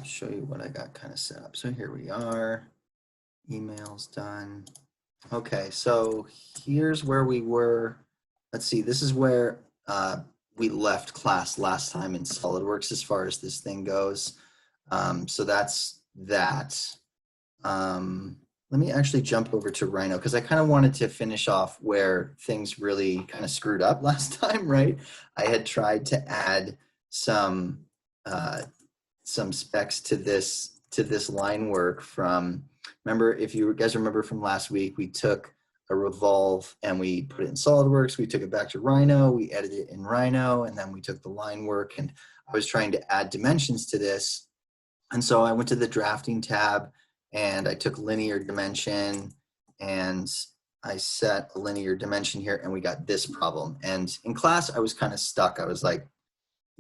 show you what I got kind of set up. So here we are, emails done. Okay, so here's where we were. Let's see, this is where we left class last time in SolidWorks as far as this thing goes. So that's that. Let me actually jump over to Rhino because I kind of wanted to finish off where things really kind of screwed up last time, right? I had tried to add some specs to this line work from, remember, if you guys remember from last week, we took a revolve and we put it in SolidWorks, we took it back to Rhino, we edited it in Rhino, and then we took the line work, and I was trying to add dimensions to this. And so I went to the drafting tab and I took linear dimension and I set a linear dimension here, and we got this problem. And in class, I was kind of stuck. I was like,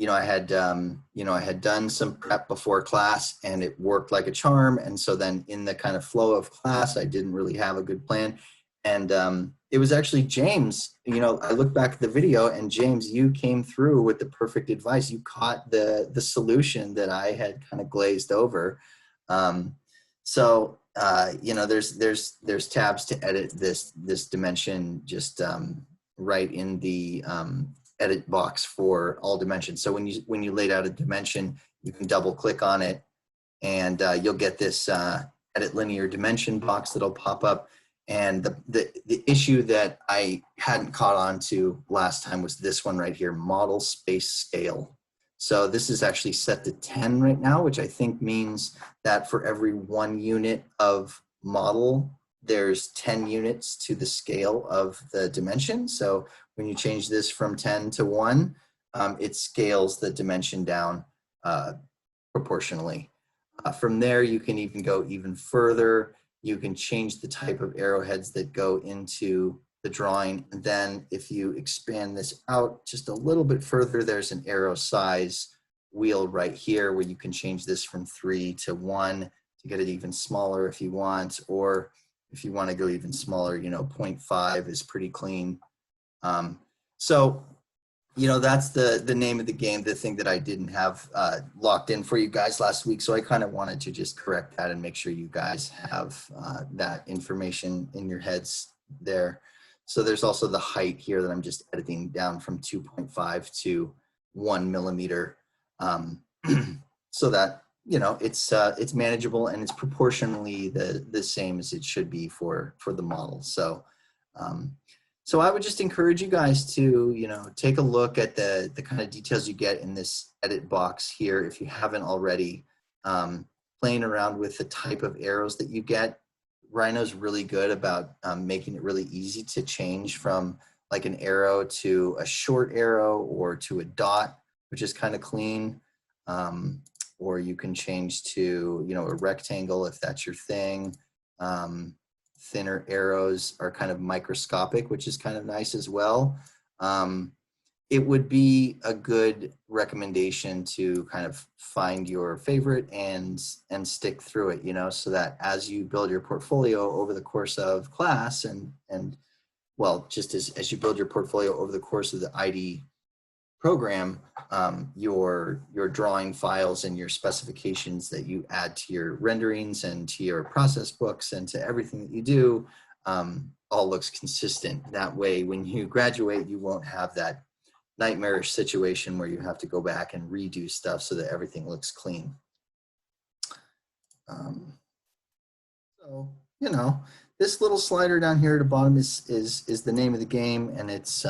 I had done some prep before class and it worked like a charm. And so then in the kind of flow of class, I didn't really have a good plan. And it was actually James, I look back at the video, and James, you came through with the perfect advice. You caught the solution that I had kind of glazed over. There's tabs to edit this dimension just right in the edit box for all dimensions. So when you laid out a dimension, you can double click on it, and you'll get this edit linear dimension box that'll pop up. And the issue that I hadn't caught on to last time was this one right here, model space scale. So this is actually set to 10 right now, which I think means that for every 1 unit of model, there's 10 units to the scale of the dimension. So when you change this from 10 to 1, it scales the dimension down proportionally. From there, you can even go even further. You can change the type of arrowheads that go into the drawing. And then if you expand this out just a little bit further, there's an arrow size wheel right here where you can change this from 3 to 1 to get it even smaller if you want, or if you want to go even smaller, 0.5 is pretty clean. That's the name of the game, the thing that I didn't have locked in for you guys last week. So I kind of wanted to just correct that and make sure you guys have that information in your heads there. So there's also the height here that I'm just editing down from 2.5 to 1 millimeter. So that, it's manageable, and it's proportionally the same as it should be for the model. So I would just encourage you guys to, take a look at the kind of details you get in this edit box here. If you haven't already, playing around with the type of arrows that you get. Rhino's really good about making it really easy to change from like an arrow to a short arrow or to a dot, which is kind of clean. Or you can change to, a rectangle if that's your thing. Thinner arrows are kind of microscopic, which is kind of nice as well. It would be a good recommendation to kind of find your favorite and stick through it, so that as you build your portfolio over the course of class and well, just as you build your portfolio over the course of the ID program, your drawing files and your specifications that you add to your renderings and to your process books and to everything that you do all looks consistent. That way, when you graduate, you won't have that nightmarish situation where you have to go back and redo stuff so that everything looks clean. This little slider down here at the bottom is the name of the game, and it's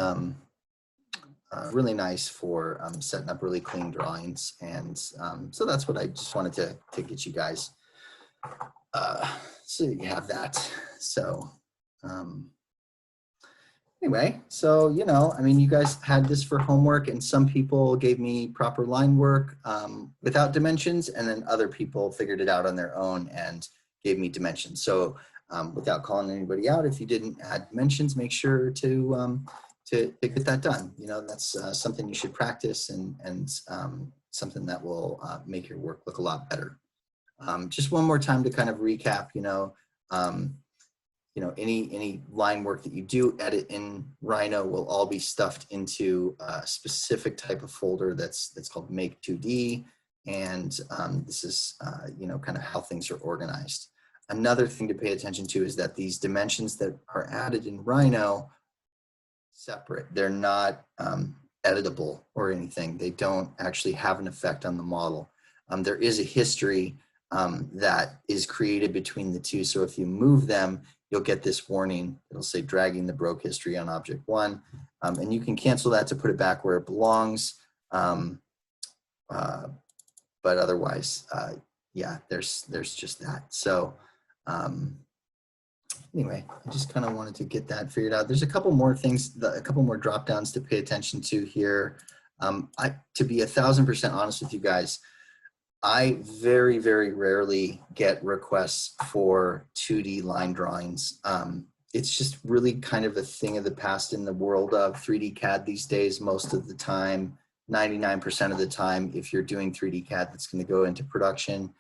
really nice for setting up really clean drawings. And so that's what I just wanted to get you guys so you have that. So anyway, so you guys had this for homework, and some people gave me proper line work without dimensions, and then other people figured it out on their own and gave me dimensions. So without calling anybody out, if you didn't add dimensions, make sure to get that done. That's something you should practice, and something that will make your work look a lot better. Just one more time to kind of recap, any line work that you do edit in Rhino will all be stuffed into a specific type of folder that's called Make 2D, and this is, you know, kind of how things are organized. Another thing to pay attention to is that these dimensions that are added in Rhino separate. They're not editable or anything. They don't actually have an effect on the model. There is a history that is created between the two. So if you move them, you'll get this warning. It'll say dragging the broke history on object one. And you can cancel that to put it back where it belongs. But otherwise, yeah, there's just that. So anyway, I just kind of wanted to get that figured out. There's a couple more things, a couple more drop downs to pay attention to here. To be 1000% honest with you guys, I very, very rarely get requests for 2D line drawings. It's just really kind of a thing of the past in the world of 3D CAD these days. Most of the time, 99% of the time, if you're doing 3D CAD that's going to go into production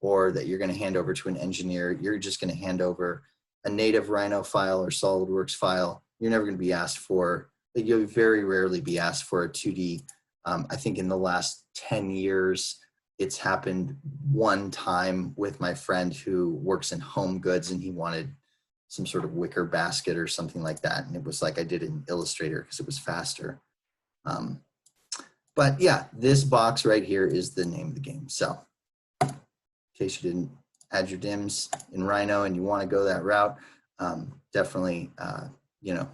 or that you're going to hand over to an engineer, you're just going to hand over a native Rhino file or SolidWorks file. You're never going to be asked for, you'll very rarely be asked for a 2D. I think in the last 10 years, it's happened one time with my friend who works in home goods, and he wanted some sort of wicker basket or something like that. And it was like I did it in Illustrator because it was faster. But yeah, this box right here is the name of the game. So in case you didn't add your dims in Rhino and you want to go that route, definitely, you know,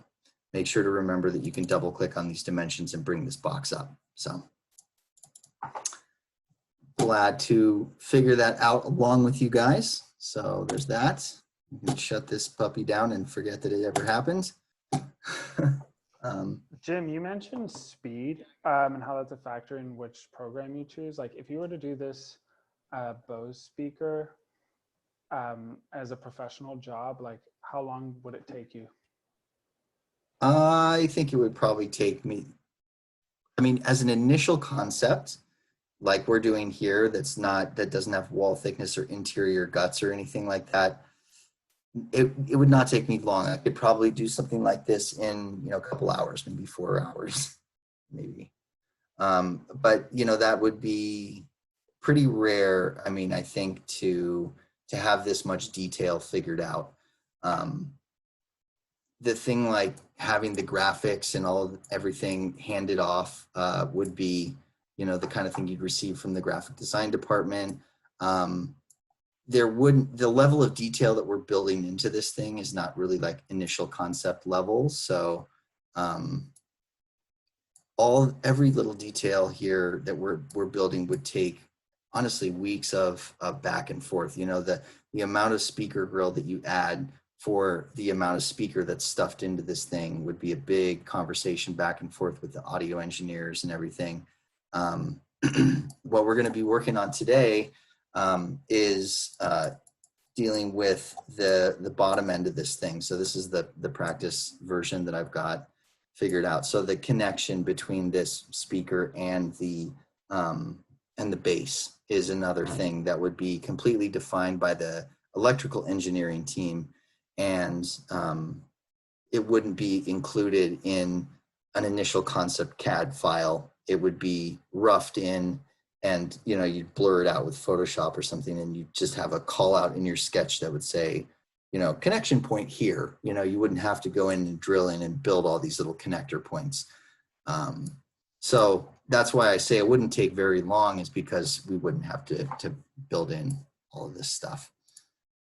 make sure to remember that you can double click on these dimensions and bring this box up. So glad to figure that out along with you guys. So there's that. You can shut this puppy down and forget that it ever happened. Jim, you mentioned speed and how that's a factor in which program you choose. Like if you were to do this Bose speaker as a professional job, like how long would it take you? I think it would probably take me, I mean, as an initial concept, like we're doing here, that doesn't have wall thickness or interior guts or anything like that, it would not take me long. I could probably do something like this in, you know, a couple hours, maybe 4 hours, maybe. But you know, that would be pretty rare. I mean, I think to have this much detail figured out. The thing like having the graphics and everything handed off would be, you know, the kind of thing you'd receive from the graphic design department. The level of detail that we're building into this thing is not really like initial concept level. So every little detail here that we're building would take honestly weeks of back and forth. You know, the amount of speaker grill that you add for the amount of speaker that's stuffed into this thing would be a big conversation back and forth with the audio engineers and everything. What we're going to be working on today is dealing with the bottom end of this thing. So this is the practice version that I've got figured out. So the connection between this speaker and the bass is another thing that would be completely defined by the electrical engineering team, and it wouldn't be included in an initial concept CAD file. It would be roughed in, and you know, you'd blur it out with Photoshop or something, and you just have a call out in your sketch that would say, you know, connection point here. You know, you wouldn't have to go in and drill in and build all these little connector points. So that's why I say it wouldn't take very long, is because we wouldn't have to build in all of this stuff.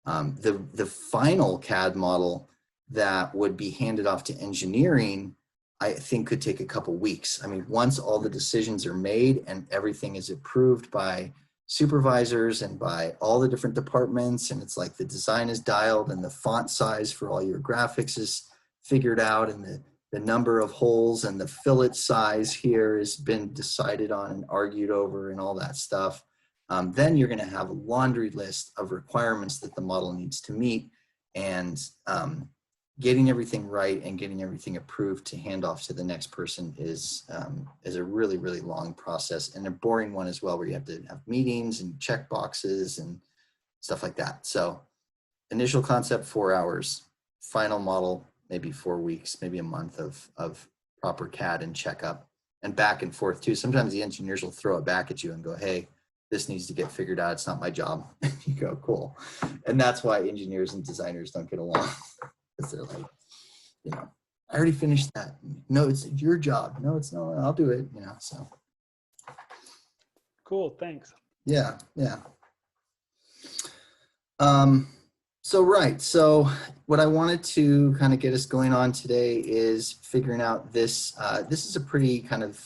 The final CAD model that would be handed off to engineering, I think could take a couple weeks. I mean, once all the decisions are made and everything is approved by supervisors and by all the different departments, and it's like the design is dialed and the font size for all your graphics is figured out, and the number of holes and the fillet size here has been decided on and argued over and all that stuff. Then you're going to have a laundry list of requirements that the model needs to meet, and getting everything right and getting everything approved to hand off to the next person is a really, really long process, and a boring one as well, where you have to have meetings and check boxes and stuff like that. So initial concept, 4 hours, final model, maybe 4 weeks, maybe a month of proper CAD and checkup, and back and forth too. Sometimes the engineers will throw it back at you and go, hey, this needs to get figured out. It's not my job. You go, cool. And that's why engineers and designers don't get along. Because they're like, you know, I already finished that. No, it's your job. No, it's not. I'll do it, you know, so. Cool, thanks. Yeah, yeah. So what I wanted to kind of get us going on today is figuring out this. This is a pretty kind of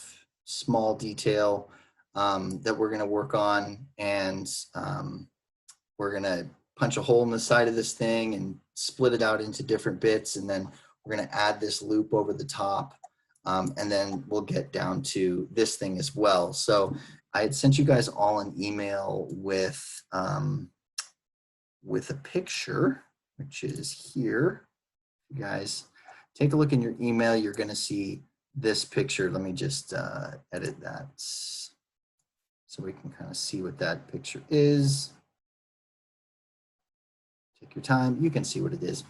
small detail that we're going to work on, and we're going to punch a hole in the side of this thing and split it out into different bits, and then we're going to add this loop over the top, and then we'll get down to this thing as well. So I had sent you guys all an email with a picture, which is here. You guys take a look in your email. You're going to see this picture. Let me just edit that so we can kind of see what that picture is. Take your time. You can see what it is.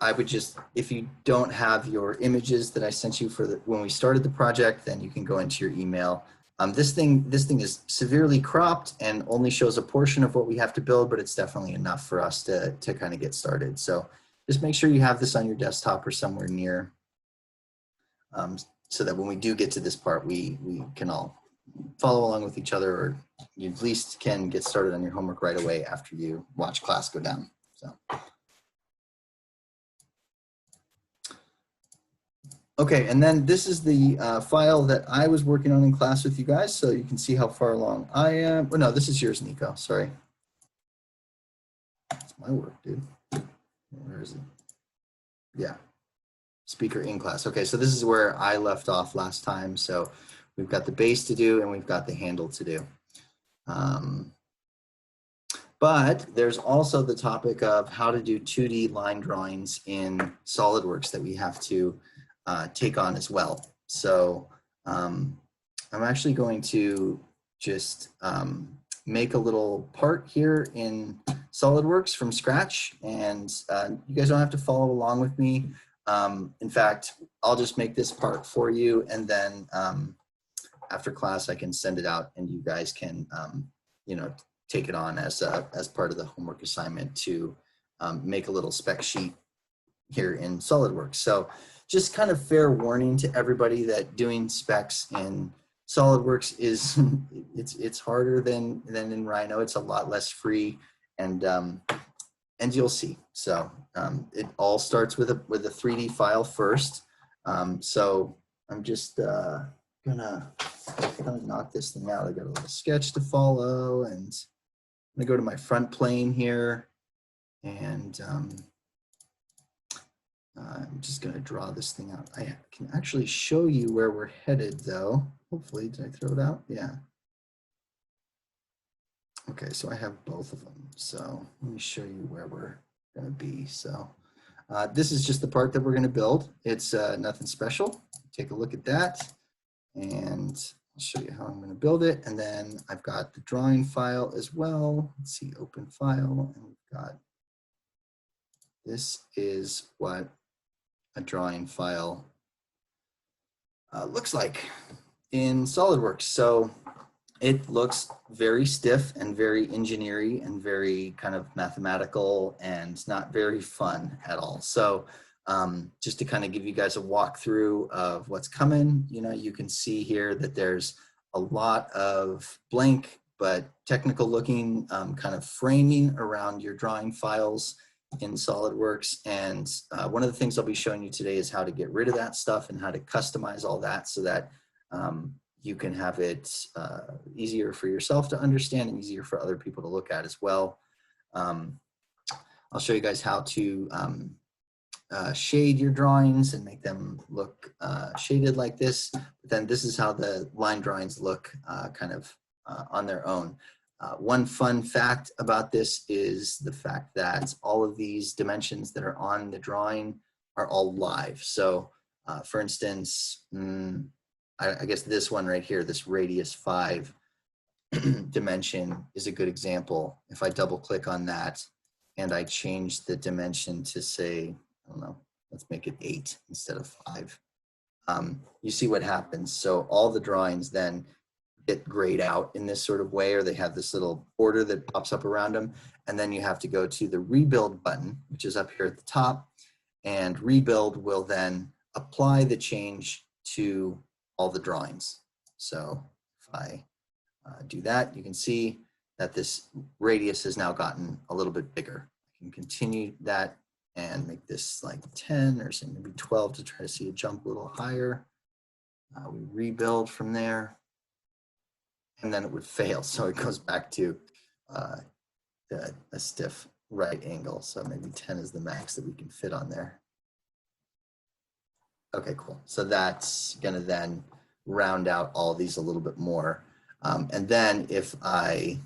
I would just, if you don't have your images that I sent you for when we started the project, then you can go into your email. This thing is severely cropped and only shows a portion of what we have to build, but it's definitely enough for us to kind of get started. So just make sure you have this on your desktop or somewhere near, so that when we do get to this part, we can all follow along with each other, or you at least can get started on your homework right away after you watch class go down. So. Okay, and then this is the file that I was working on in class with you guys, so you can see how far along I am. Oh, no, this is yours, Nico. Sorry. It's my work, dude. Where is it? Yeah, speaker in class. Okay, so this is where I left off last time. So we've got the base to do, and we've got the handle to do. But there's also the topic of how to do 2D line drawings in Solidworks that we have to take on as well. So I'm actually going to just make a little part here in Solidworks from scratch, and you guys don't have to follow along with me. In fact, I'll just make this part for you, and then after class I can send it out, and you guys can you know, take it on as part of the homework assignment to make a little spec sheet here in Solidworks. So just kind of fair warning to everybody that doing specs in Solidworks is it's harder than in Rhino. It's a lot less free, and you'll see. So it all starts with a 3D file first. So I'm just gonna knock this thing out. I got a little sketch to follow, and I'm gonna go to my front plane here, and I'm just going to draw this thing out. I can actually show you where we're headed, though. Hopefully, did I throw it out? Yeah. Okay, so I have both of them. So let me show you where we're going to be. So this is just the part that we're going to build. It's nothing special. Take a look at that, and I'll show you how I'm going to build it. And then I've got the drawing file as well. Let's see, open file, and we've got, this is what a drawing file looks like in Solidworks. So it looks very stiff and very engineering and very kind of mathematical and not very fun at all. So just to kind of give you guys a walkthrough of what's coming, you know, you can see here that there's a lot of blank but technical looking kind of framing around your drawing files in SolidWorks. And one of the things I'll be showing you today is how to get rid of that stuff and how to customize all that so that you can have it easier for yourself to understand and easier for other people to look at as well. I'll show you guys how to shade your drawings and make them look shaded like this. But then this is how the line drawings look kind of on their own. One fun fact about this is the fact that all of these dimensions that are on the drawing are all live. So for instance, I guess this one right here, this radius 5 dimension is a good example. If I double click on that and I change the dimension to say, I don't know, let's make it 8 instead of 5. You see what happens. So all the drawings then get grayed out in this sort of way, or they have this little border that pops up around them. And then you have to go to the rebuild button, which is up here at the top, and rebuild will then apply the change to all the drawings. So if I do that, you can see that this radius has now gotten a little bit bigger. I can continue that and make this like 10 or say maybe 12 to try to see it jump a little higher. We rebuild from there, and then it would fail. So it goes back to a stiff right angle. So maybe 10 is the max that we can fit on there. Okay, cool. So that's gonna then round out all these a little bit more. And then if I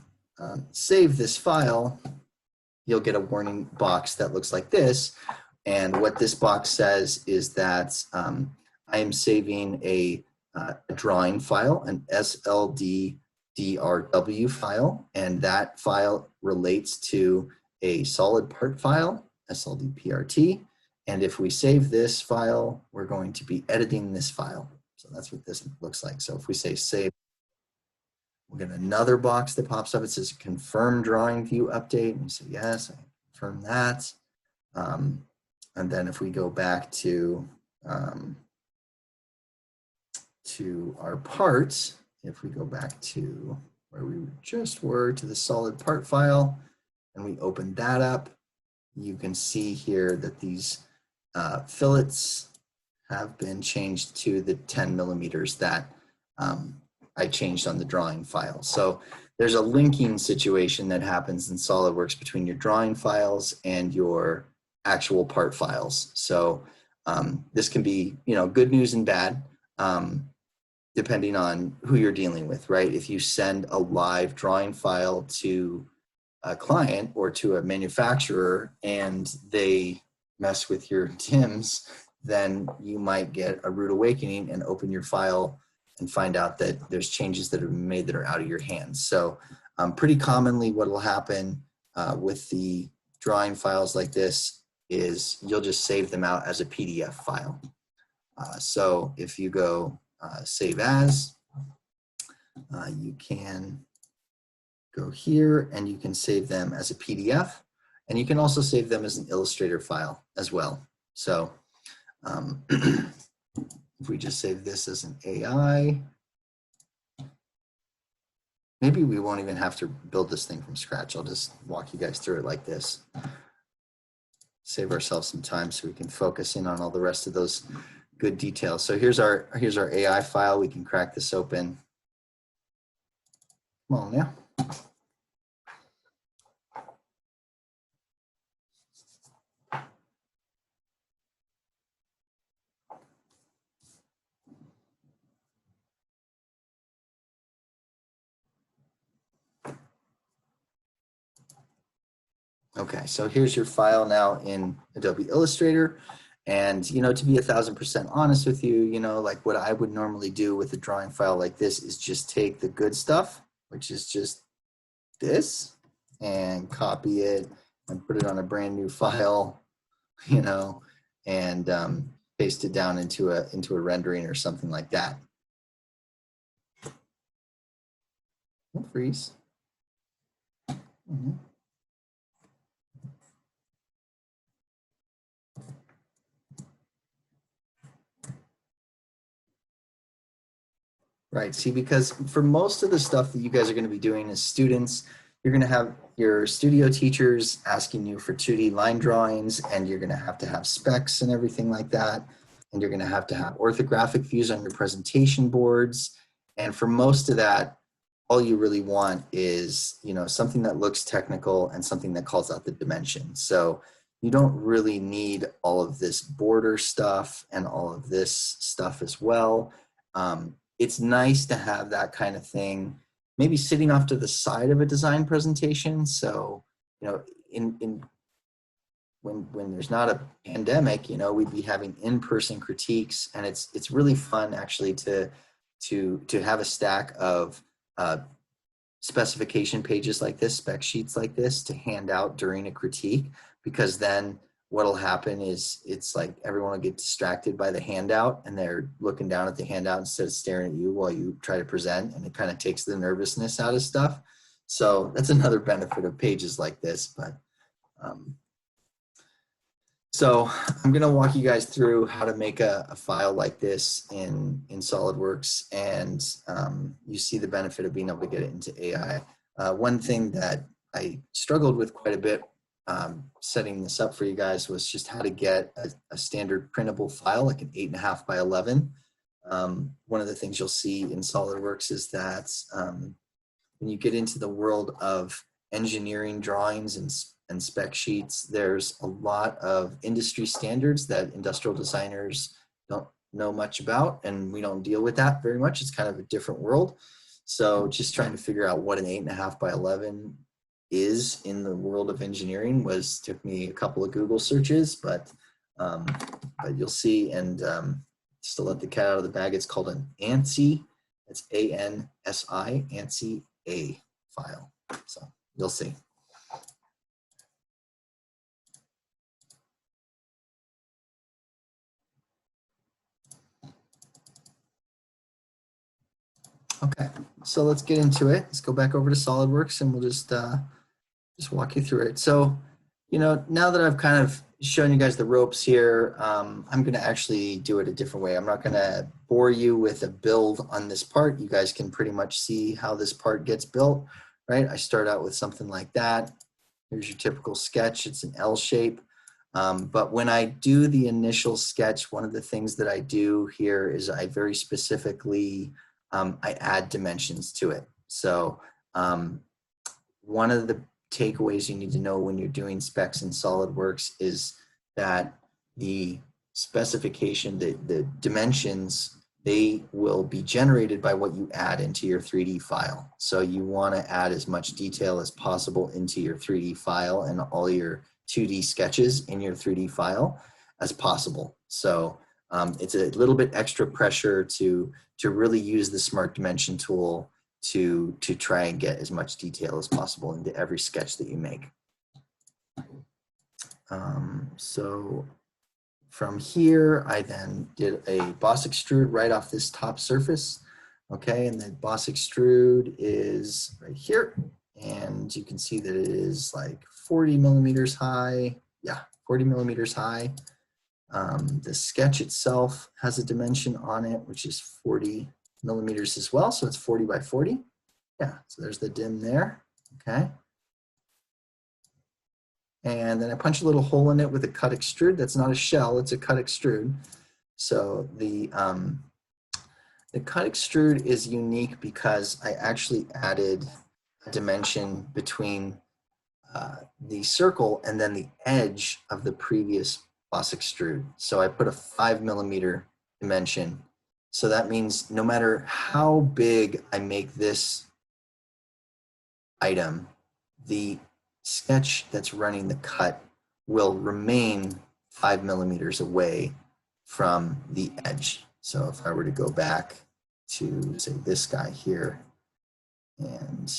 save this file, you'll get a warning box that looks like this. And what this box says is that I am saving a drawing file, an SLDDRW file, and that file relates to a solid part file, SLDPRT. And if we save this file, we're going to be editing this file. So that's what this looks like. So if we say save, we'll get another box that pops up. It says confirm drawing view update. And we say yes, I confirm that. And then if we go back to our parts, if we go back to where we just were, to the solid part file, and we open that up, you can see here that these fillets have been changed to the 10 millimeters that I changed on the drawing file. So there's a linking situation that happens in SolidWorks between your drawing files and your actual part files. So this can be, good news and bad, depending on who you're dealing with, right? If you send a live drawing file to a client or to a manufacturer and they mess with your TIMs, then you might get a rude awakening and open your file and find out that there's changes that have been made that are out of your hands. So pretty commonly what will happen with the drawing files like this is you'll just save them out as a PDF file. So if you go save as, you can go here and you can save them as a PDF, and you can also save them as an Illustrator file as well. So if we just save this as an AI, maybe we won't even have to build this thing from scratch. I'll just walk you guys through it like this. Save ourselves some time so we can focus in on all the rest of those good details. So here's our AI file. We can crack this open. Come on now. Okay, so here's your file now in Adobe Illustrator. And, to be 1000% honest with you, like what I would normally do with a drawing file like this is just take the good stuff, which is just this, and copy it and put it on a brand new file, and paste it down into a rendering or something like that. Don't freeze. Mm-hmm. Right, see, because for most of the stuff that you guys are going to be doing as students, you're going to have your studio teachers asking you for 2D line drawings, and you're going to have specs and everything like that. And you're going to have orthographic views on your presentation boards. And for most of that, all you really want is, something that looks technical and something that calls out the dimension. So you don't really need all of this border stuff and all of this stuff as well. It's nice to have that kind of thing, maybe sitting off to the side of a design presentation. So, when there's not a pandemic, we'd be having in-person critiques, and it's really fun actually to have a stack of specification pages like this, spec sheets like this, to hand out during a critique, because then what'll happen is it's like everyone will get distracted by the handout and they're looking down at the handout instead of staring at you while you try to present, and it kind of takes the nervousness out of stuff. So that's another benefit of pages like this. But so I'm going to walk you guys through how to make a file like this in SolidWorks, and you see the benefit of being able to get it into AI. One thing that I struggled with quite a bit setting this up for you guys was just how to get a standard printable file, like an 8.5 by 11. One of the things you'll see in SolidWorks is that when you get into the world of engineering drawings and spec sheets, there's a lot of industry standards that industrial designers don't know much about, and we don't deal with that very much. It's kind of a different world. So just trying to figure out what an 8.5 by 11 is in the world of engineering took me a couple of Google searches, but you'll see, and just to let the cat out of the bag, it's called an ANSI. It's A-N-S-I, ANSI A file. So you'll see. Okay, so let's get into it. Let's go back over to SolidWorks and we'll just walk you through it. So, you know, now that I've kind of shown you guys the ropes here, I'm going to actually do it a different way. I'm not going to bore you with a build on this part. You guys can pretty much see how this part gets built, right? I start out with something like that. Here's your typical sketch. It's an L shape. But when I do the initial sketch, one of the things that I do here is I very specifically I add dimensions to it. So one of the takeaways you need to know when you're doing specs in SolidWorks is that the specification, the dimensions, they will be generated by what you add into your 3D file. So you want to add as much detail as possible into your 3D file and all your 2D sketches in your 3D file as possible. So it's a little bit extra pressure to really use the Smart Dimension tool to try and get as much detail as possible into every sketch that you make. So from here, I then did a boss extrude right off this top surface. Okay, and the boss extrude is right here. And you can see that it is like 40 millimeters high. Yeah, 40 millimeters high. The sketch itself has a dimension on it, which is 40 millimeters as well. So it's 40 by 40. Yeah, so there's the dim there. Okay. And then I punch a little hole in it with a cut extrude. That's not a shell, it's a cut extrude. So the cut extrude is unique because I actually added a dimension between the circle and then the edge of the previous boss extrude. So I put a 5 millimeter dimension. So that means no matter how big I make this item, the sketch that's running the cut will remain 5 millimeters away from the edge. So if I were to go back to, say, this guy here and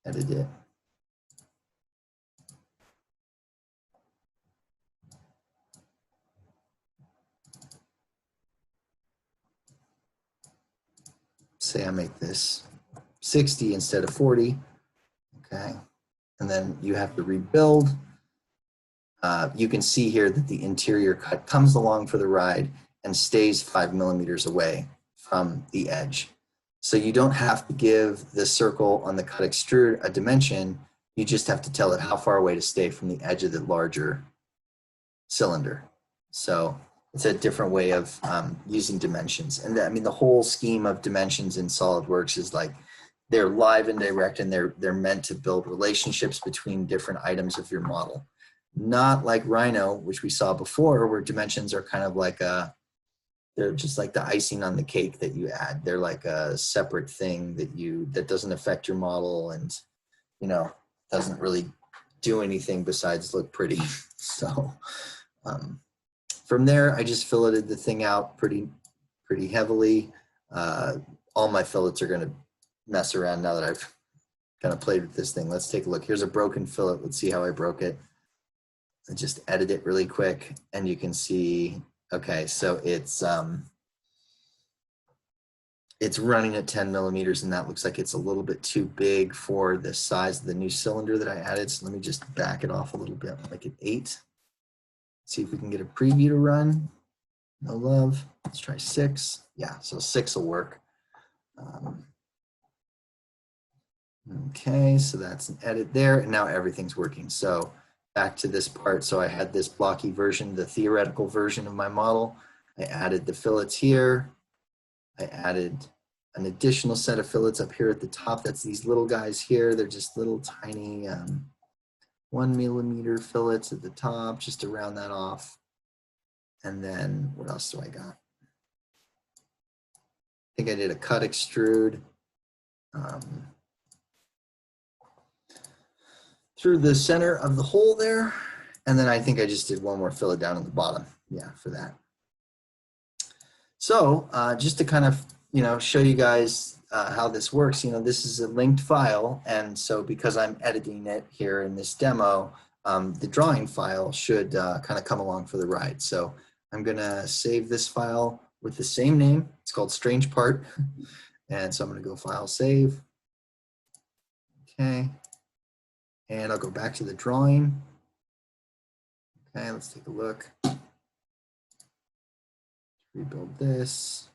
edit it, say I make this 60 instead of 40, okay, and then you have to rebuild. You can see here that the interior cut comes along for the ride and stays 5 millimeters away from the edge. So you don't have to give the circle on the cut extrude a dimension, you just have to tell it how far away to stay from the edge of the larger cylinder. So it's a different way of using dimensions. And I mean, the whole scheme of dimensions in SolidWorks is like, they're live and direct, and they're meant to build relationships between different items of your model. Not like Rhino, which we saw before, where dimensions are kind of like they're just like the icing on the cake that you add. They're like a separate thing that doesn't affect your model and, you know, doesn't really do anything besides look pretty. So from there, I just filleted the thing out pretty heavily. All my fillets are going to mess around now that I've kind of played with this thing. Let's take a look. Here's a broken fillet. Let's see how I broke it. I just edit it really quick, and you can see, okay, so it's running at 10 millimeters, and that looks like it's a little bit too big for the size of the new cylinder that I added. So let me just back it off a little bit, like at 8. See if we can get a preview to run. No love. Let's try 6. Yeah, so 6 will work. Okay, so that's an edit there, and now everything's working. So back to this part. So I had this blocky version, the theoretical version of my model. I added the fillets here. I added an additional set of fillets up here at the top. That's these little guys here. They're just little tiny 1 millimeter fillets at the top, just to round that off. And then what else do I got? I think I did a cut extrude through the center of the hole there. And then I think I just did one more fillet down at the bottom. Yeah, for that. So just to kind of, show you guys how this works, this is a linked file. And so because I'm editing it here in this demo, the drawing file should kind of come along for the ride. So I'm going to save this file with the same name. It's called Strange Part. And so I'm going to go File, Save. Okay. And I'll go back to the drawing. Okay, let's take a look. Rebuild this.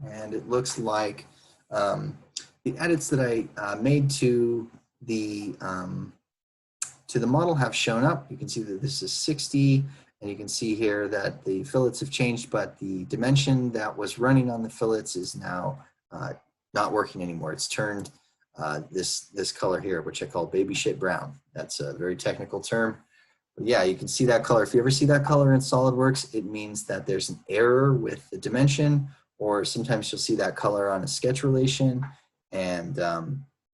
And it looks like the edits that I made to the model have shown up. You can see that this is 60, and you can see here that the fillets have changed, but the dimension that was running on the fillets is now not working anymore. It's turned this color here, which I call baby shit brown. That's a very technical term. But yeah, you can see that color. If you ever see that color in SolidWorks, it means that there's an error with the dimension, or sometimes you'll see that color on a sketch relation, and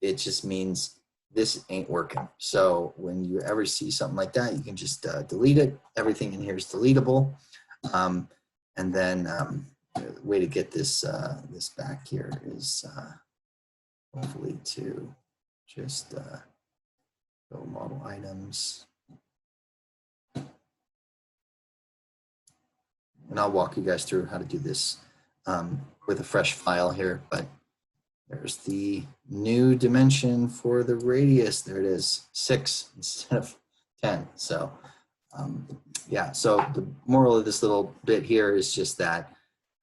it just means this ain't working. So when you ever see something like that, you can just delete it. Everything in here is deletable. And then the way to get this this back here is hopefully to just go model items. And I'll walk you guys through how to do this with a fresh file here, but there's the new dimension for the radius. There it is, 6 instead of 10. So yeah, so the moral of this little bit here is just that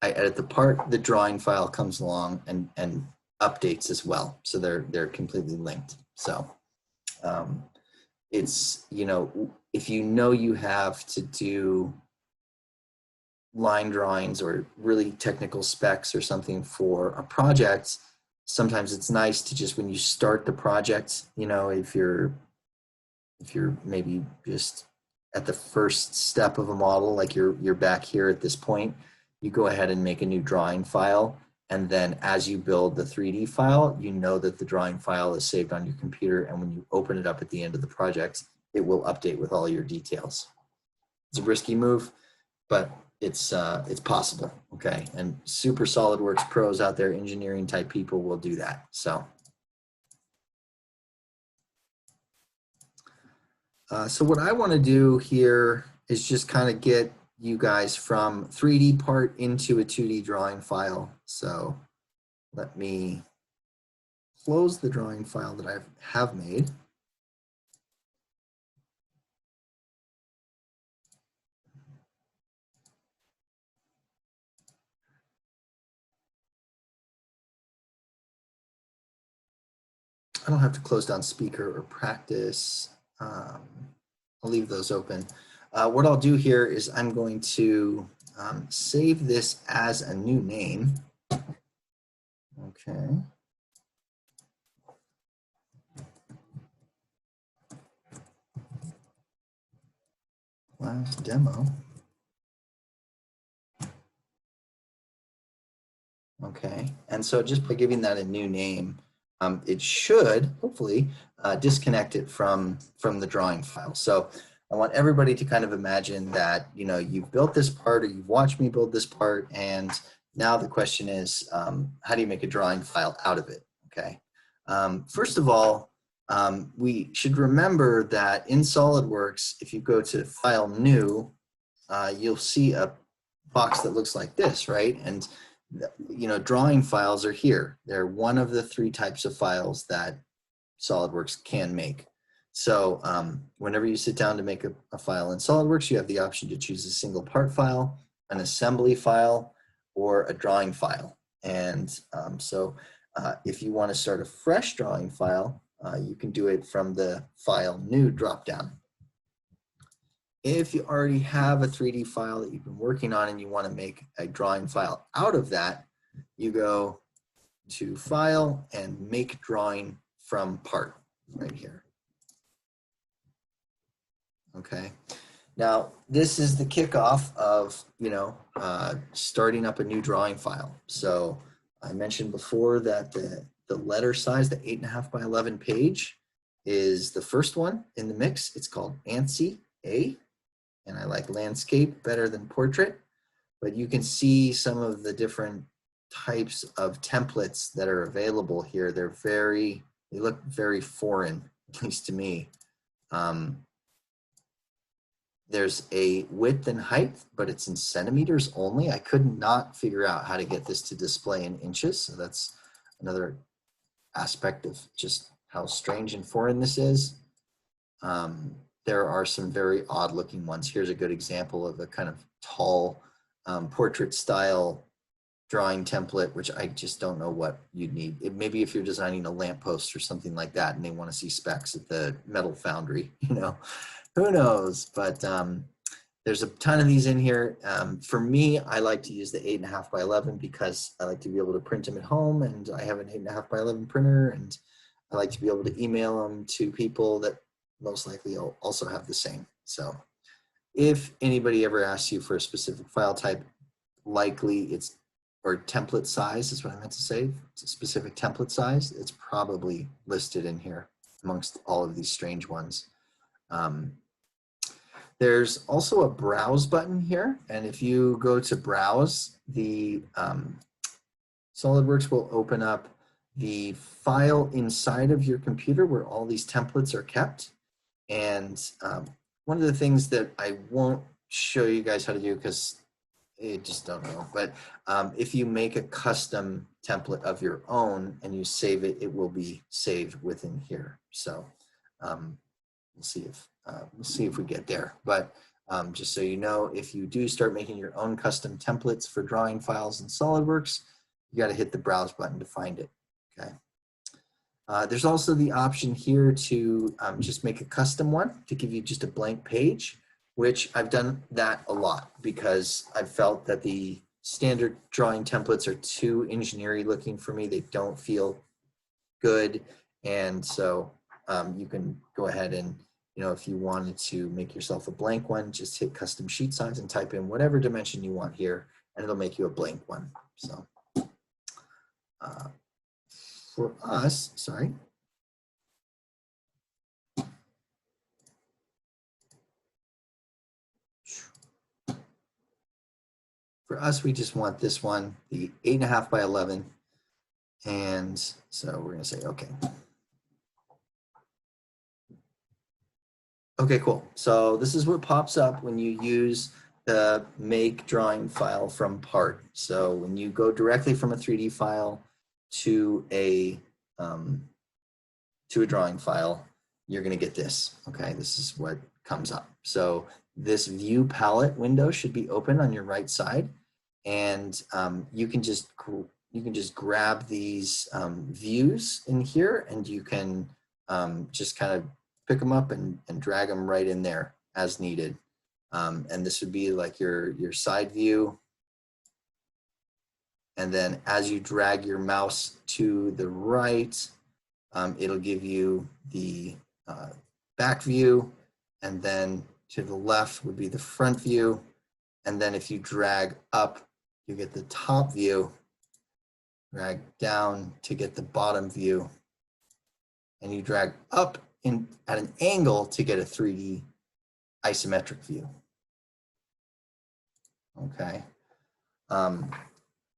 I edit the part, the drawing file comes along and updates as well. So they're completely linked. So it's, if you have to do line drawings or really technical specs or something for a project, sometimes it's nice to just, when you start the project, if you're maybe just at the first step of a model, like you're back here at this point, you go ahead and make a new drawing file. And then as you build the 3D file, you know that the drawing file is saved on your computer. And when you open it up at the end of the project, it will update with all your details. It's a risky move, but it's possible, okay? And super SolidWorks pros out there, engineering type people, will do that. So, so what I want to do here is just kind of get you guys from 3D part into a 2D drawing file. So let me close the drawing file that I have made. I don't have to close down speaker or practice. I'll leave those open. What I'll do here is I'm going to save this as a new name. Okay. Class demo. Okay, and so just by giving that a new name, it should hopefully disconnect it from the drawing file. So I want everybody to kind of imagine that, you've built this part, or you've watched me build this part, and now the question is, how do you make a drawing file out of it? okay? First of all, we should remember that in SolidWorks, if you go to File, New, you'll see a box that looks like this, right? And you know, drawing files are here. They're one of the 3 types of files that SolidWorks can make. So whenever you sit down to make a file in SolidWorks, you have the option to choose a single part file, an assembly file, or a drawing file. And if you want to start a fresh drawing file, you can do it from the File, New dropdown. If you already have a 3D file that you've been working on and you want to make a drawing file out of that, you go to File and Make Drawing from Part right here. Okay. Now, this is the kickoff of, you know, starting up a new drawing file. So I mentioned before that the letter size, the 8.5 by 11 page, is the first one in the mix. It's called ANSI A, and I like landscape better than portrait. But you can see some of the different types of templates that are available here. They look very foreign, at least to me. There's a width and height, but it's in centimeters only. I could not figure out how to get this to display in inches. So that's another aspect of just how strange and foreign this is. There are some very odd looking ones. Here's a good example of a kind of tall portrait style drawing template, which I just don't know what you'd need. Maybe if you're designing a lamppost or something like that and they want to see specs at the metal foundry, you know. Who knows? But there's a ton of these in here. For me, I like to use the 8.5 by 11 because I like to be able to print them at home, and I have an 8.5 by 11 printer, and I like to be able to email them to people that most likely also have the same. So if anybody ever asks you for a specific file type, likely it's, or template size is what I meant to say, it's a specific template size, it's probably listed in here amongst all of these strange ones. There's also a browse button here, and if you go to browse, the SolidWorks will open up the file inside of your computer where all these templates are kept. And one of the things that I won't show you guys how to do because I just don't know, but if you make a custom template of your own and you save it, it will be saved within here. So we'll see if we get there. But just so you know, if you do start making your own custom templates for drawing files in SolidWorks, you got to hit the browse button to find it. Okay. There's also the option here to just make a custom one to give you just a blank page, which I've done that a lot because I've felt that the standard drawing templates are too engineering looking for me. They don't feel good. And so you can go ahead and, you know, if you wanted to make yourself a blank one, just hit custom sheet size and type in whatever dimension you want here, and it'll make you a blank one. So for us, sorry. For us, we just want this one, the 8.5 by 11. And so we're going to say, okay. Okay, cool. So this is what pops up when you use the make drawing file from part. So when you go directly from a 3D file to a drawing file, you're going to get this. Okay, this is what comes up. So this view palette window should be open on your right side, and you can just grab these views in here, and you can just kind of pick them up and drag them right in there as needed. And this would be like your side view. And then as you drag your mouse to the right, it'll give you the back view, and then to the left would be the front view. And then if you drag up, you get the top view, drag down to get the bottom view, and you drag up at an angle to get a 3D isometric view. Okay.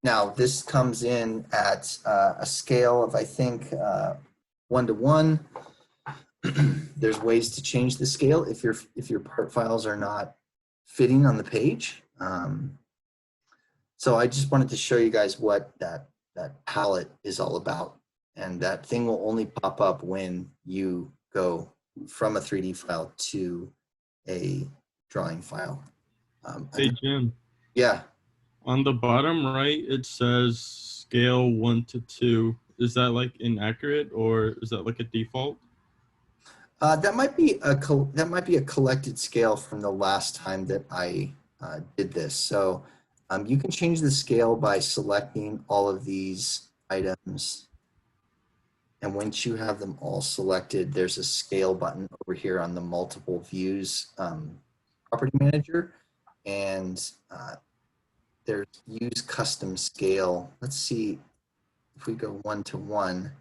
Now this comes in at a scale of, I think, 1 to 1. There's ways to change the scale if your part files are not fitting on the page. So I just wanted to show you guys what that palette is all about. And that thing will only pop up when you go from a 3D file to a drawing file. Hey, Jim. Yeah. On the bottom right, it says scale 1 to 2. Is that like inaccurate, or is that like a default? That might be a collected scale from the last time that I did this. So you can change the scale by selecting all of these items. And once you have them all selected, there's a scale button over here on the multiple views property manager. And there's use custom scale. Let's see if we go 1 to 1.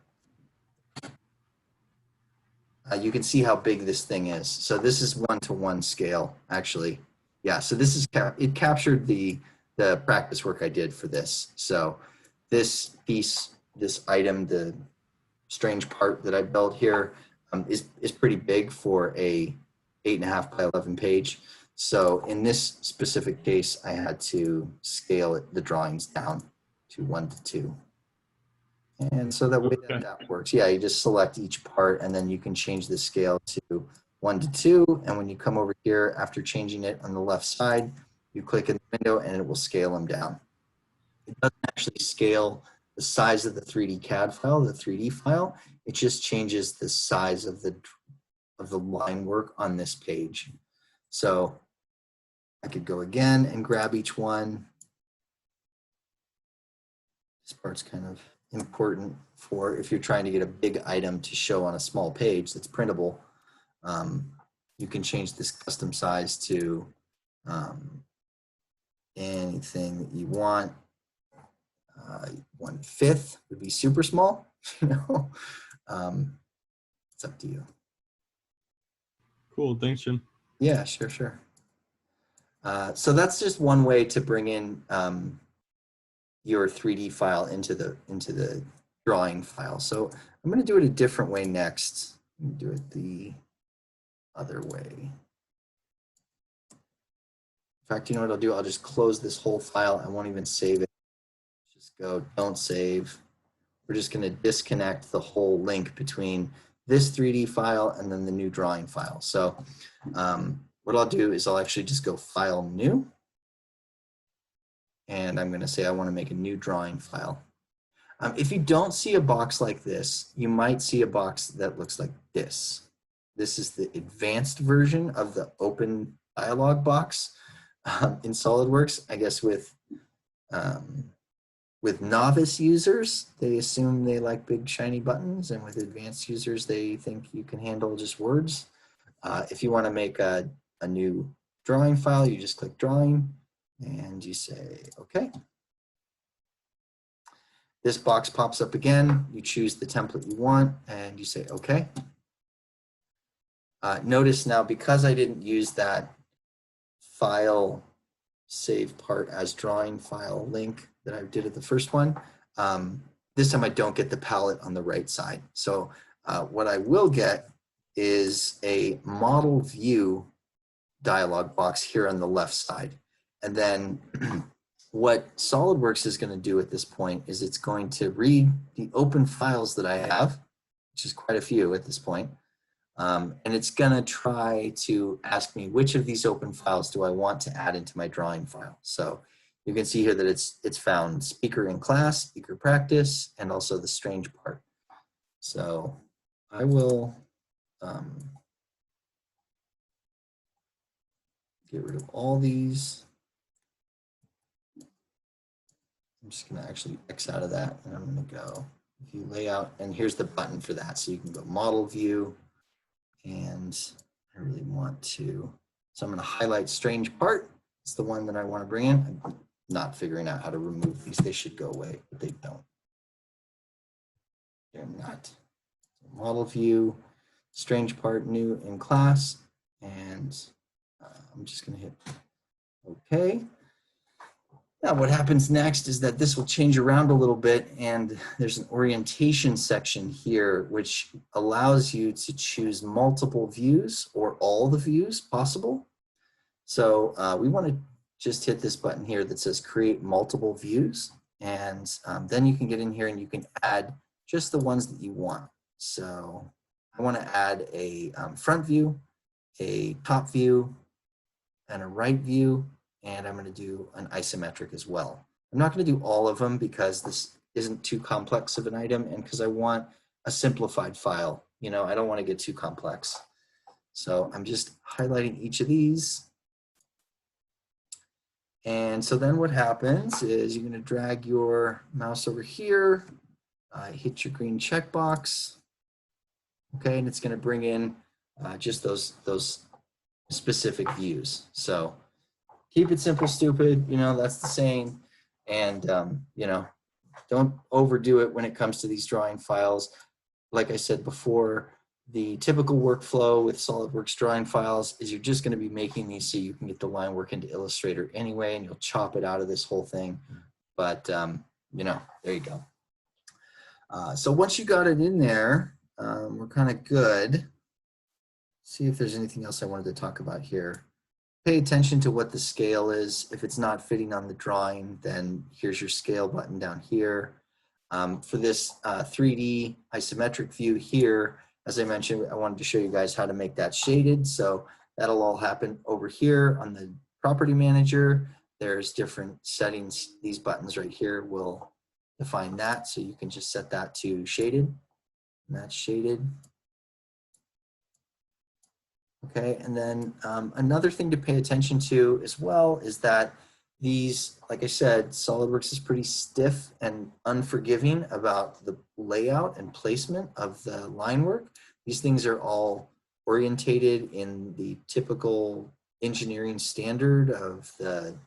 You can see how big this thing is. So this is 1 to 1 scale, actually. Yeah, so this is, it captured the practice work I did for this. So this piece, this item, the strange part that I built here is pretty big for a 8.5 by 11 page. So in this specific case, I had to scale the drawings down to 1 to 2. And so that way that works. Yeah, you just select each part and then you can change the scale to 1 to 2. And when you come over here after changing it on the left side, you click in the window and it will scale them down. It doesn't actually scale the size of the 3D CAD file, the 3D file. It just changes the size of the line work on this page. So I could go again and grab each one. This part's kind of important for if you're trying to get a big item to show on a small page that's printable. You can change this custom size to anything that you want. 1/5 would be super small, you know. It's up to you. Cool, thanks, Jim. Yeah, sure. So that's just one way to bring in your 3D file into the drawing file. So I'm going to do it a different way next. I'm going to do it the other way. In fact, you know what I'll do? I'll just close this whole file. I won't even save it. Just go, don't save. We're just going to disconnect the whole link between this 3D file and then the new drawing file. So what I'll do is I'll actually just go File, New. And I'm going to say I want to make a new drawing file. If you don't see a box like this, you might see a box that looks like this. This is the advanced version of the open dialog box in SolidWorks. I guess with novice users, they assume they like big shiny buttons, and with advanced users, they think you can handle just words. If you want to make a new drawing file, you just click Drawing, and you say, okay. This box pops up again. You choose the template you want, and you say, okay. Notice now, because I didn't use that file save part as drawing file link that I did at the first one, this time I don't get the palette on the right side. So what I will get is a model view dialog box here on the left side. And then what SolidWorks is going to do at this point is it's going to read the open files that I have, which is quite a few at this point. And it's going to try to ask me which of these open files do I want to add into my drawing file. So you can see here that it's found speaker in class, speaker practice, and also the strange part. So I will get rid of all these. I'm just going to actually X out of that, and I'm going to go view layout, and here's the button for that. So you can go model view, and I really want to, so I'm going to highlight strange part. It's the one that I want to bring in. I'm not figuring out how to remove these. They should go away, but they don't. They're not. So model view, strange part, new in class, and I'm just going to hit OK. Now what happens next is that this will change around a little bit, and there's an orientation section here which allows you to choose multiple views or all the views possible. So we want to just hit this button here that says create multiple views, and then you can get in here and you can add just the ones that you want. So I want to add a front view, a top view, and a right view, and I'm going to do an isometric as well. I'm not going to do all of them because this isn't too complex of an item, and because I want a simplified file. You know, I don't want to get too complex. So I'm just highlighting each of these. And so then what happens is you're going to drag your mouse over here, hit your green checkbox, okay, and it's going to bring in just those specific views. So keep it simple, stupid, you know, that's the saying. And, you know, don't overdo it when it comes to these drawing files. Like I said before, the typical workflow with Solidworks drawing files is you're just going to be making these so you can get the line work into Illustrator anyway, and you'll chop it out of this whole thing. But, you know, there you go. So once you got it in there, we're kind of good. See if there's anything else I wanted to talk about here. Pay attention to what the scale is. If it's not fitting on the drawing, then here's your scale button down here. For this 3D isometric view here, as I mentioned, I wanted to show you guys how to make that shaded. So that'll all happen over here on the property manager. There's different settings. These buttons right here will define that. So you can just set that to shaded, and that's shaded. Okay, and then another thing to pay attention to as well is that these, like I said, SolidWorks is pretty stiff and unforgiving about the layout and placement of the line work. These things are all orientated in the typical engineering standard of the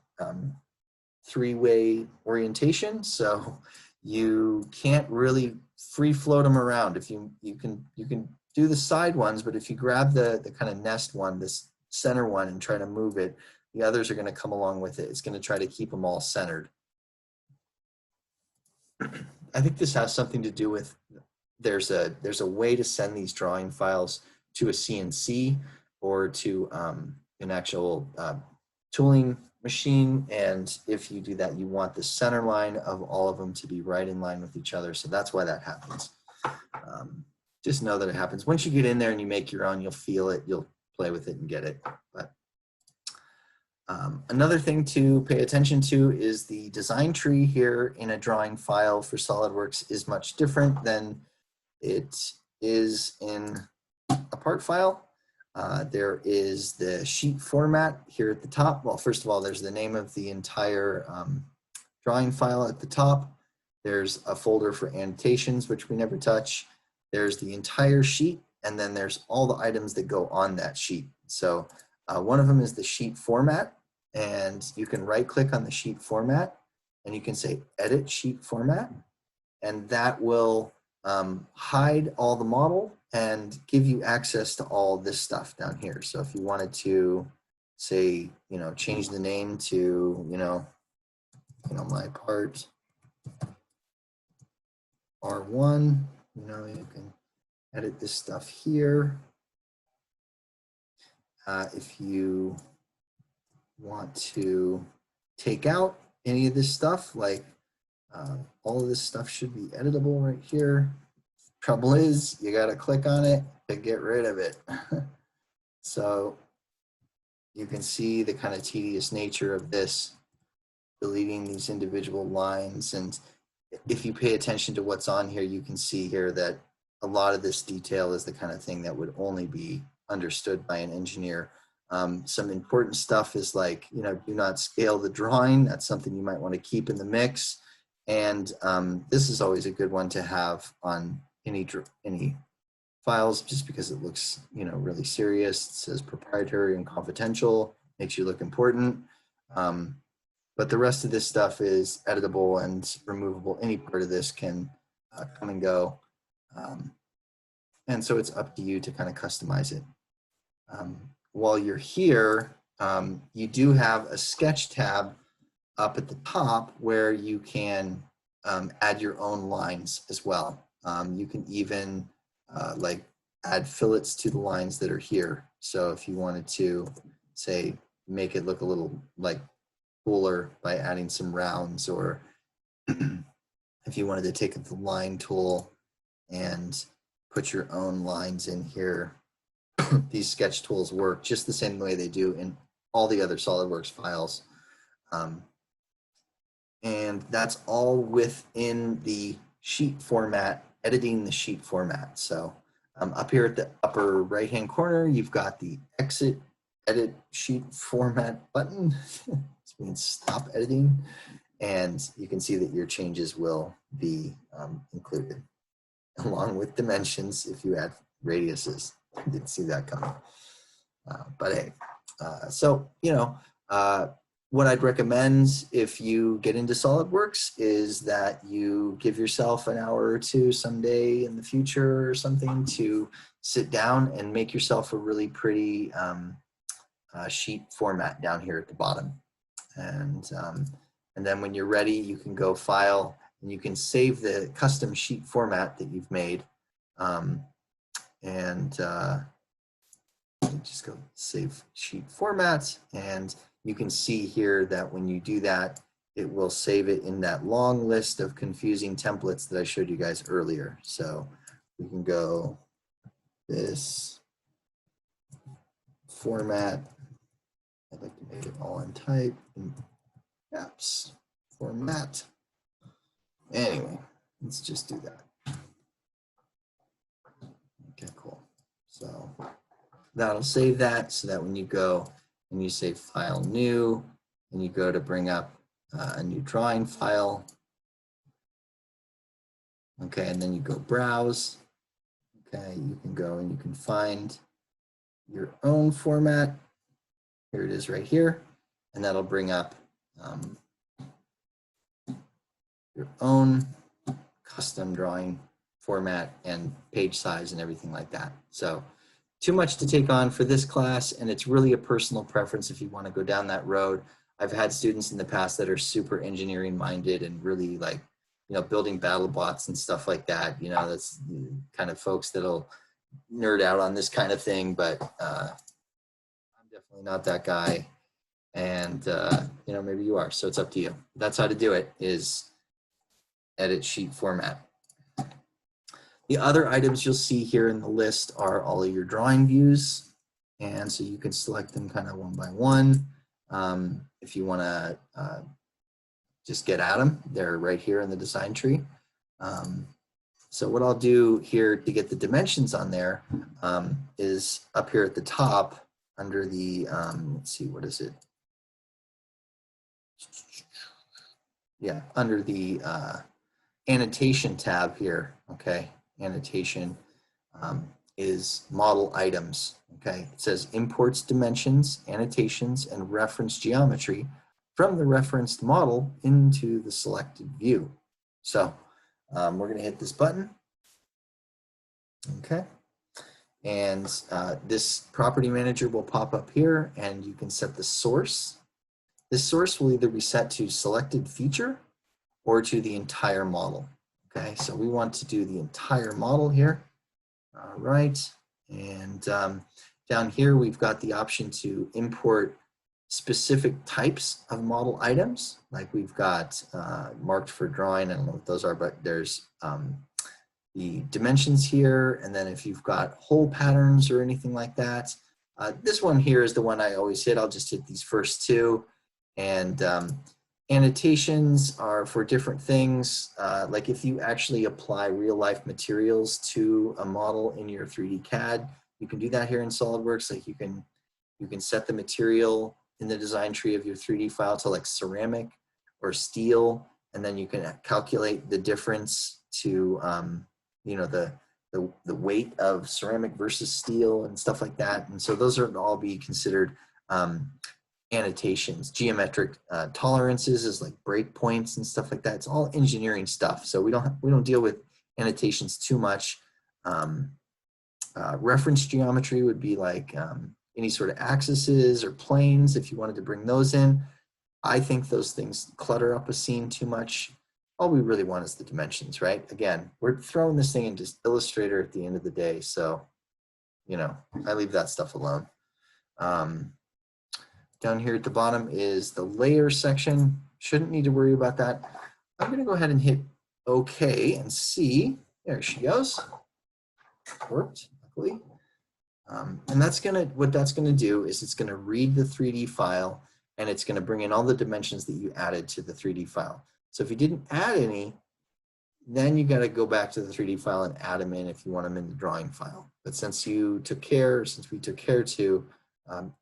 three-way orientation. So you can't really free float them around. If you can do the side ones, but if you grab the kind of nest one, this center one, and try to move it, the others are going to come along with it. It's going to try to keep them all centered. I think this has something to do with there's a way to send these drawing files to a CNC or to an actual tooling machine, and if you do that, you want the center line of all of them to be right in line with each other. So that's why that happens. Just know that it happens. Once you get in there and you make your own, you'll feel it, you'll play with it and get it. But another thing to pay attention to is the design tree here in a drawing file for SolidWorks is much different than it is in a part file. There is the sheet format here at the top. Well, first of all, there's the name of the entire drawing file at the top. There's a folder for annotations, which we never touch. There's the entire sheet, and then there's all the items that go on that sheet. So one of them is the sheet format, and you can right click on the sheet format and you can say edit sheet format, and that will hide all the model and give you access to all this stuff down here. So if you wanted to say, you know, change the name to, you know, my part R1, you know, you can edit this stuff here. If you want to take out any of this stuff, like all of this stuff should be editable right here. Trouble is, you got to click on it to get rid of it. So you can see the kind of tedious nature of this, deleting these individual lines. And if you pay attention to what's on here, you can see here that a lot of this detail is the kind of thing that would only be understood by an engineer. Some important stuff is like, you know, do not scale the drawing. That's something you might want to keep in the mix. And this is always a good one to have on any files, just because it looks, you know, really serious. It says proprietary and confidential, makes you look important. But the rest of this stuff is editable and removable. Any part of this can come and go. And so it's up to you to kind of customize it. While you're here, you do have a sketch tab up at the top where you can add your own lines as well. You can even like add fillets to the lines that are here. So if you wanted to, say, make it look a little like cooler by adding some rounds, or if you wanted to take the line tool and put your own lines in here, these sketch tools work just the same way they do in all the other SolidWorks files. And that's all within the sheet format, editing the sheet format. So up here at the upper right-hand corner, you've got the exit edit sheet format button. This means stop editing. And you can see that your changes will be included, along with dimensions if you add radiuses. I didn't see that coming. But hey, so, you know, what I'd recommend if you get into SolidWorks is that you give yourself an hour or two someday in the future or something to sit down and make yourself a really pretty sheet format down here at the bottom. And then when you're ready, you can go File, and you can save the custom sheet format that you've made. Just go Save Sheet Format, and you can see here that when you do that, it will save it in that long list of confusing templates that I showed you guys earlier. So we can go this format. I'd like to make it all in type and caps format. Anyway, let's just do that. Okay, cool. So that'll save that, so that when you go and you say File New, and you go to bring up a new drawing file, okay, and then you go Browse, okay, you can go and you can find your own format. Here it is right here, and that'll bring up your own custom drawing format and page size and everything like that. So too much to take on for this class, and it's really a personal preference if you want to go down that road. I've had students in the past that are super engineering minded and really like, you know, building battle bots and stuff like that. You know, that's kind of folks that'll nerd out on this kind of thing, but I'm definitely not that guy. And, you know, maybe you are, so it's up to you. That's how to do it, is edit sheet format. The other items you'll see here in the list are all of your drawing views. And so you can select them kind of one by one. If you want to just get at them, they're right here in the design tree. So what I'll do here to get the dimensions on there is up here at the top under the, let's see, what is it? Yeah, under the annotation tab here, okay? Annotation is model items, okay? It says imports dimensions, annotations, and reference geometry from the referenced model into the selected view. So we're gonna hit this button, okay? And this property manager will pop up here, and you can set the source. This source will either be set to selected feature or to the entire model. Okay, so we want to do the entire model here. All right, and down here we've got the option to import specific types of model items. Like we've got marked for drawing, I don't know what those are, but there's the dimensions here, and then if you've got hole patterns or anything like that. This one here is the one I always hit. I'll just hit these first two. And annotations are for different things. Like if you actually apply real life materials to a model in your 3D CAD, you can do that here in SolidWorks. Like you can set the material in the design tree of your 3D file to like ceramic or steel, and then you can calculate the difference to you know, the weight of ceramic versus steel and stuff like that. And so those are all be considered annotations. Geometric tolerances is like breakpoints and stuff like that. It's all engineering stuff. So we don't deal with annotations too much. Reference geometry would be like any sort of axes or planes if you wanted to bring those in. I think those things clutter up a scene too much. All we really want is the dimensions, right? Again, we're throwing this thing into Illustrator at the end of the day, so, you know, I leave that stuff alone. Down here at the bottom is the layer section. Shouldn't need to worry about that. I'm going to go ahead and hit OK and see. There she goes. Worked, luckily. And that's what that's gonna do is it's gonna read the 3D file and it's gonna bring in all the dimensions that you added to the 3D file. So if you didn't add any, then you gotta go back to the 3D file and add them in if you want them in the drawing file. But since we took care to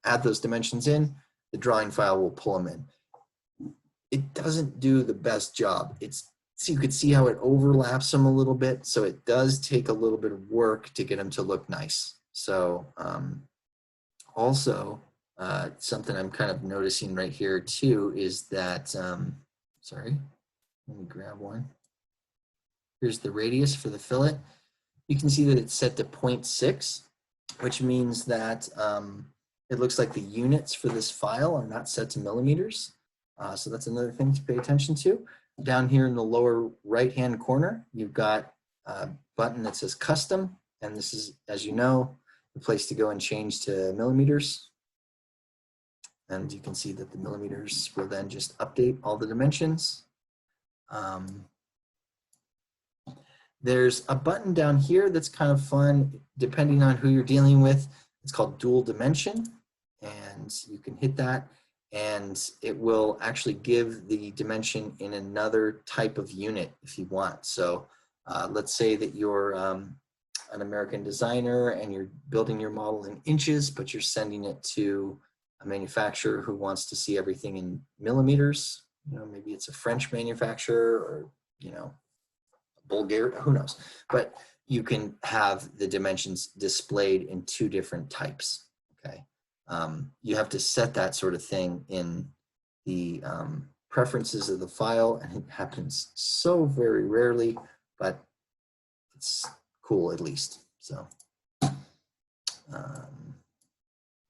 add those dimensions in, the drawing file will pull them in. It doesn't do the best job. So you could see how it overlaps them a little bit. So it does take a little bit of work to get them to look nice. So also something I'm kind of noticing right here too is that, sorry, let me grab one. Here's the radius for the fillet. You can see that it's set to 0.6, which means that it looks like the units for this file are not set to millimeters. So that's another thing to pay attention to. Down here in the lower right-hand corner, you've got a button that says custom, and this is, as you know, the place to go and change to millimeters. And you can see that the millimeters will then just update all the dimensions. There's a button down here that's kind of fun, depending on who you're dealing with. It's called dual dimension, and you can hit that. And it will actually give the dimension in another type of unit if you want. So let's say that you're an American designer and you're building your model in inches, but you're sending it to a manufacturer who wants to see everything in millimeters. You know, maybe it's a French manufacturer or, you know, Bulgaria, who knows. But you can have the dimensions displayed in two different types, okay? You have to set that sort of thing in the preferences of the file, and it happens so very rarely, but it's cool at least. So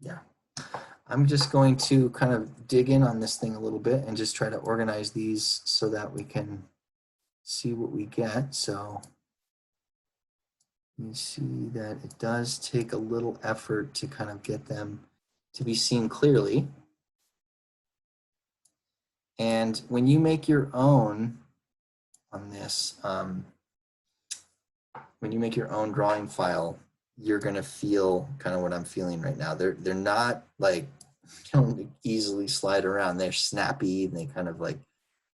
yeah, I'm just going to kind of dig in on this thing a little bit and just try to organize these so that we can see what we get. So you see that it does take a little effort to kind of get them to be seen clearly. And when you make your own on this, when you make your own drawing file, you're gonna feel kind of what I'm feeling right now. They're not like, don't easily slide around. They're snappy and they kind of like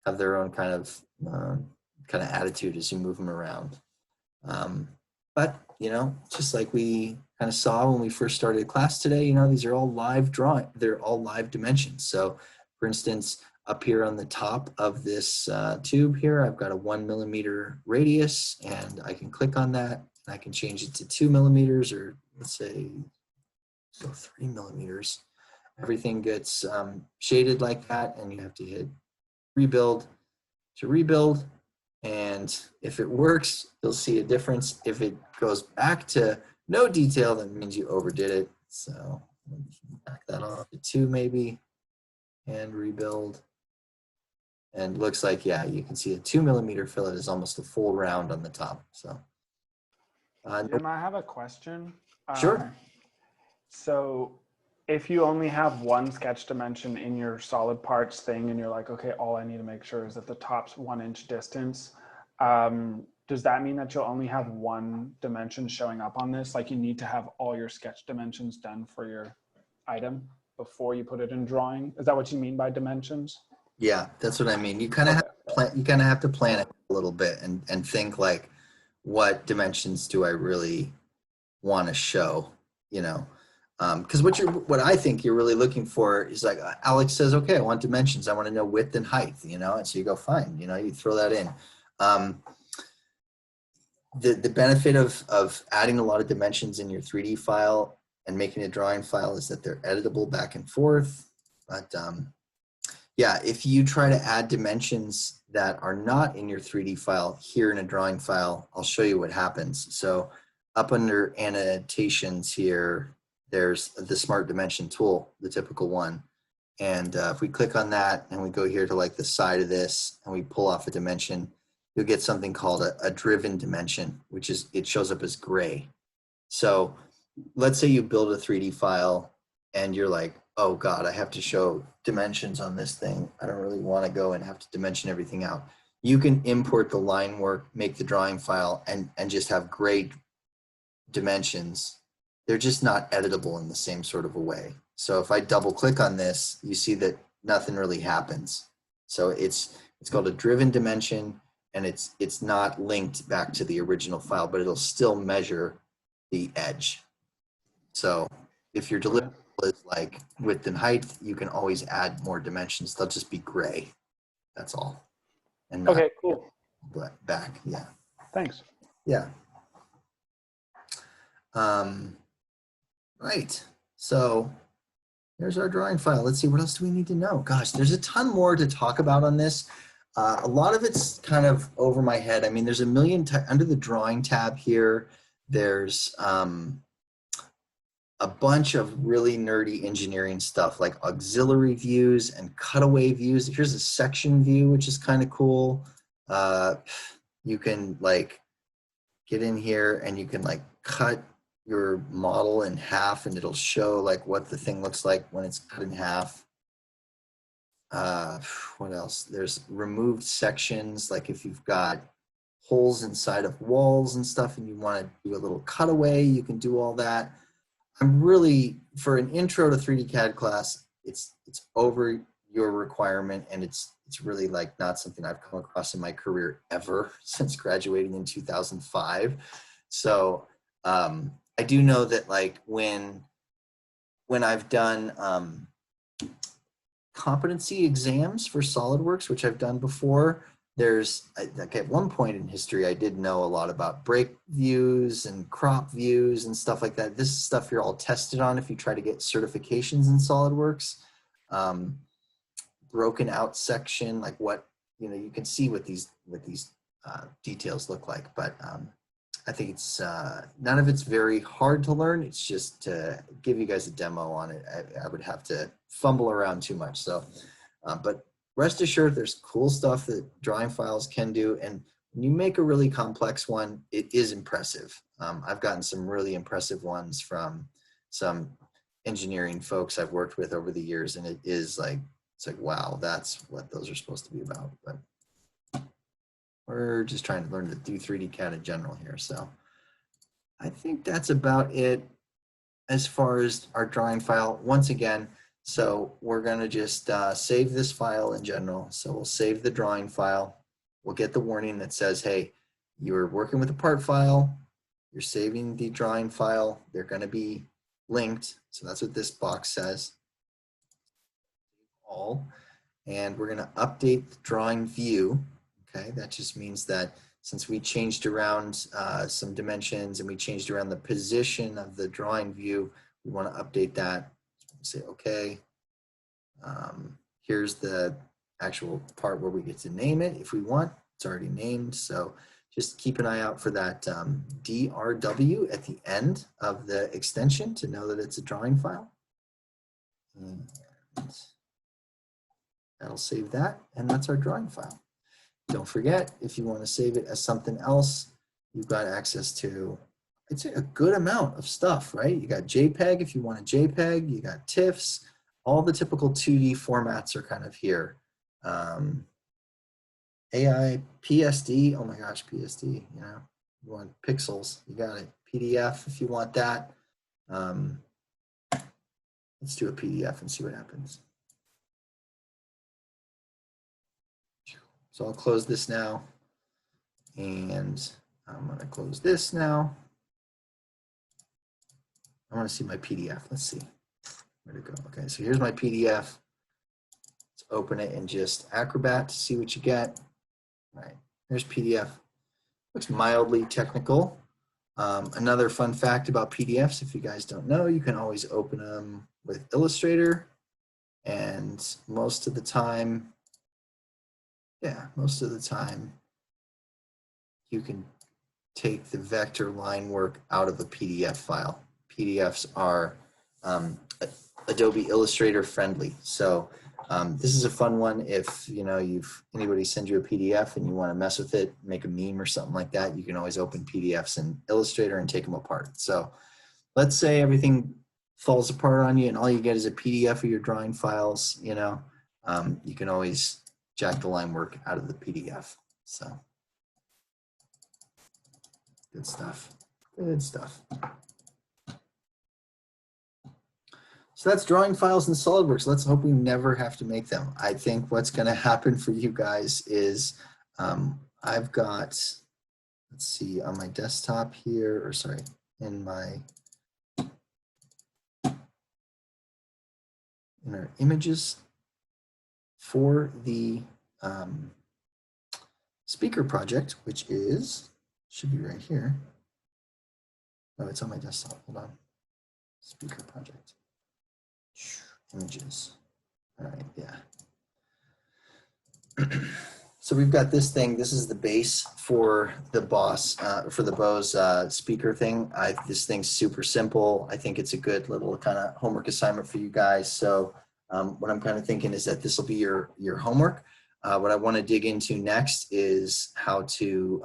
have their own kind of attitude as you move them around. But you know, just like we kind of saw when we first started class today, you know, these are all live drawing. They're all live dimensions. So for instance, up here on the top of this tube here, I've got a 1 millimeter radius, and I can click on that and I can change it to 2 millimeters, or let's say so 3 millimeters. Everything gets shaded like that, and you have to hit rebuild to rebuild. And if it works, you'll see a difference. If it goes back to no detail, that means you overdid it. So back that off to 2 maybe, and rebuild. And looks like, yeah, you can see a 2 millimeter fillet is almost a full round on the top. So. And I have a question. Sure. So if you only have one sketch dimension in your solid parts thing and you're like, okay, all I need to make sure is that the top's 1 inch distance, does that mean that you'll only have one dimension showing up on this? Like you need to have all your sketch dimensions done for your item before you put it in drawing? Is that what you mean by dimensions? Yeah, that's what I mean. You kind of have to plan it a little bit and think like, what dimensions do I really want to show, you know? Because what I think you're really looking for is like Alex says, okay, I want dimensions. I want to know width and height, you know, and so you go fine, you know, you throw that in. The benefit of adding a lot of dimensions in your 3D file and making a drawing file is that they're editable back and forth. But yeah, if you try to add dimensions that are not in your 3D file here in a drawing file, I'll show you what happens. So up under annotations here, there's the smart dimension tool, the typical one. And if we click on that and we go here to like the side of this and we pull off a dimension, you'll get something called a driven dimension, which is, it shows up as gray. So let's say you build a 3D file and you're like, oh God, I have to show dimensions on this thing. I don't really want to go and have to dimension everything out. You can import the line work, make the drawing file, and just have gray dimensions. They're just not editable in the same sort of a way. So if I double click on this, you see that nothing really happens. So it's called a driven dimension, and it's not linked back to the original file, but it'll still measure the edge. So if your deliverable is like width and height, you can always add more dimensions. They'll just be gray. That's all. And not Okay, cool. back. Yeah. Thanks. Yeah. Right. So there's our drawing file. Let's see, what else do we need to know? Gosh, there's a ton more to talk about on this. A lot of it's kind of over my head. I mean, there's a million, under the drawing tab here, there's a bunch of really nerdy engineering stuff like auxiliary views and cutaway views. Here's a section view, which is kind of cool. You can like get in here and you can like cut your model in half and it'll show like what the thing looks like when it's cut in half. What else? There's removed sections, like if you've got holes inside of walls and stuff and you want to do a little cutaway, you can do all that. I'm really, for an intro to 3D CAD class, it's over your requirement, and it's really like not something I've come across in my career ever since graduating in 2005. So I do know that like when I've done competency exams for SolidWorks, which I've done before, there's like at one point in history, I did know a lot about break views and crop views and stuff like that. This is stuff you're all tested on if you try to get certifications in SolidWorks. Broken out section, like what, you know, you can see what these details look like, but I think it's none of it's very hard to learn. It's just to give you guys a demo on it, I would have to fumble around too much. So, but rest assured, there's cool stuff that drawing files can do. And when you make a really complex one, it is impressive. I've gotten some really impressive ones from some engineering folks I've worked with over the years. And it is like, it's like, wow, that's what those are supposed to be about. But we're just trying to learn to do 3D CAD in general here. So I think that's about it as far as our drawing file. Once again, so we're going to just save this file in general. So we'll save the drawing file. We'll get the warning that says, hey, you're working with a part file. You're saving the drawing file. They're going to be linked. So that's what this box says. All. And we're going to update the drawing view. Okay, that just means that since we changed around some dimensions and we changed around the position of the drawing view, we want to update that. Say okay. Here's the actual part where we get to name it if we want. It's already named, so just keep an eye out for that DRW at the end of the extension to know that it's a drawing file. And that'll save that, and that's our drawing file. Don't forget, if you want to save it as something else, you've got access to, I'd say, a good amount of stuff, right? You got JPEG if you want a JPEG, you got TIFFs, all the typical 2D formats are kind of here. AI, PSD, oh my gosh, PSD, you know, you want pixels, you got it. PDF if you want that. Let's do a PDF and see what happens. So I'll close this now, and I'm going to close this now. I want to see my PDF. Let's see. Where'd it go? Okay, so here's my PDF. Let's open it in just Acrobat to see what you get. All right, there's PDF. Looks mildly technical. Another fun fact about PDFs, if you guys don't know, you can always open them with Illustrator, and most of the time, you can take the vector line work out of a PDF file. PDFs are Adobe Illustrator friendly. So this is a fun one. If anybody sends you a PDF and you want to mess with it, make a meme or something like that, you can always open PDFs in Illustrator and take them apart. So let's say everything falls apart on you and all you get is a PDF of your drawing files. You can always jack the line work out of the PDF. So good stuff. Good stuff. So that's drawing files in SolidWorks. Let's hope we never have to make them. I think what's going to happen for you guys is I've got, let's see, on my desktop here, or sorry, in our images for the speaker project, which should be right here. Oh, it's on my desktop. Hold on. Speaker project. Images. All right, yeah. So we've got this thing. This is the base for the Bose speaker thing. This thing's super simple. I think it's a good little kind of homework assignment for you guys. So what I'm kind of thinking is that this will be your homework. What I want to dig into next is how to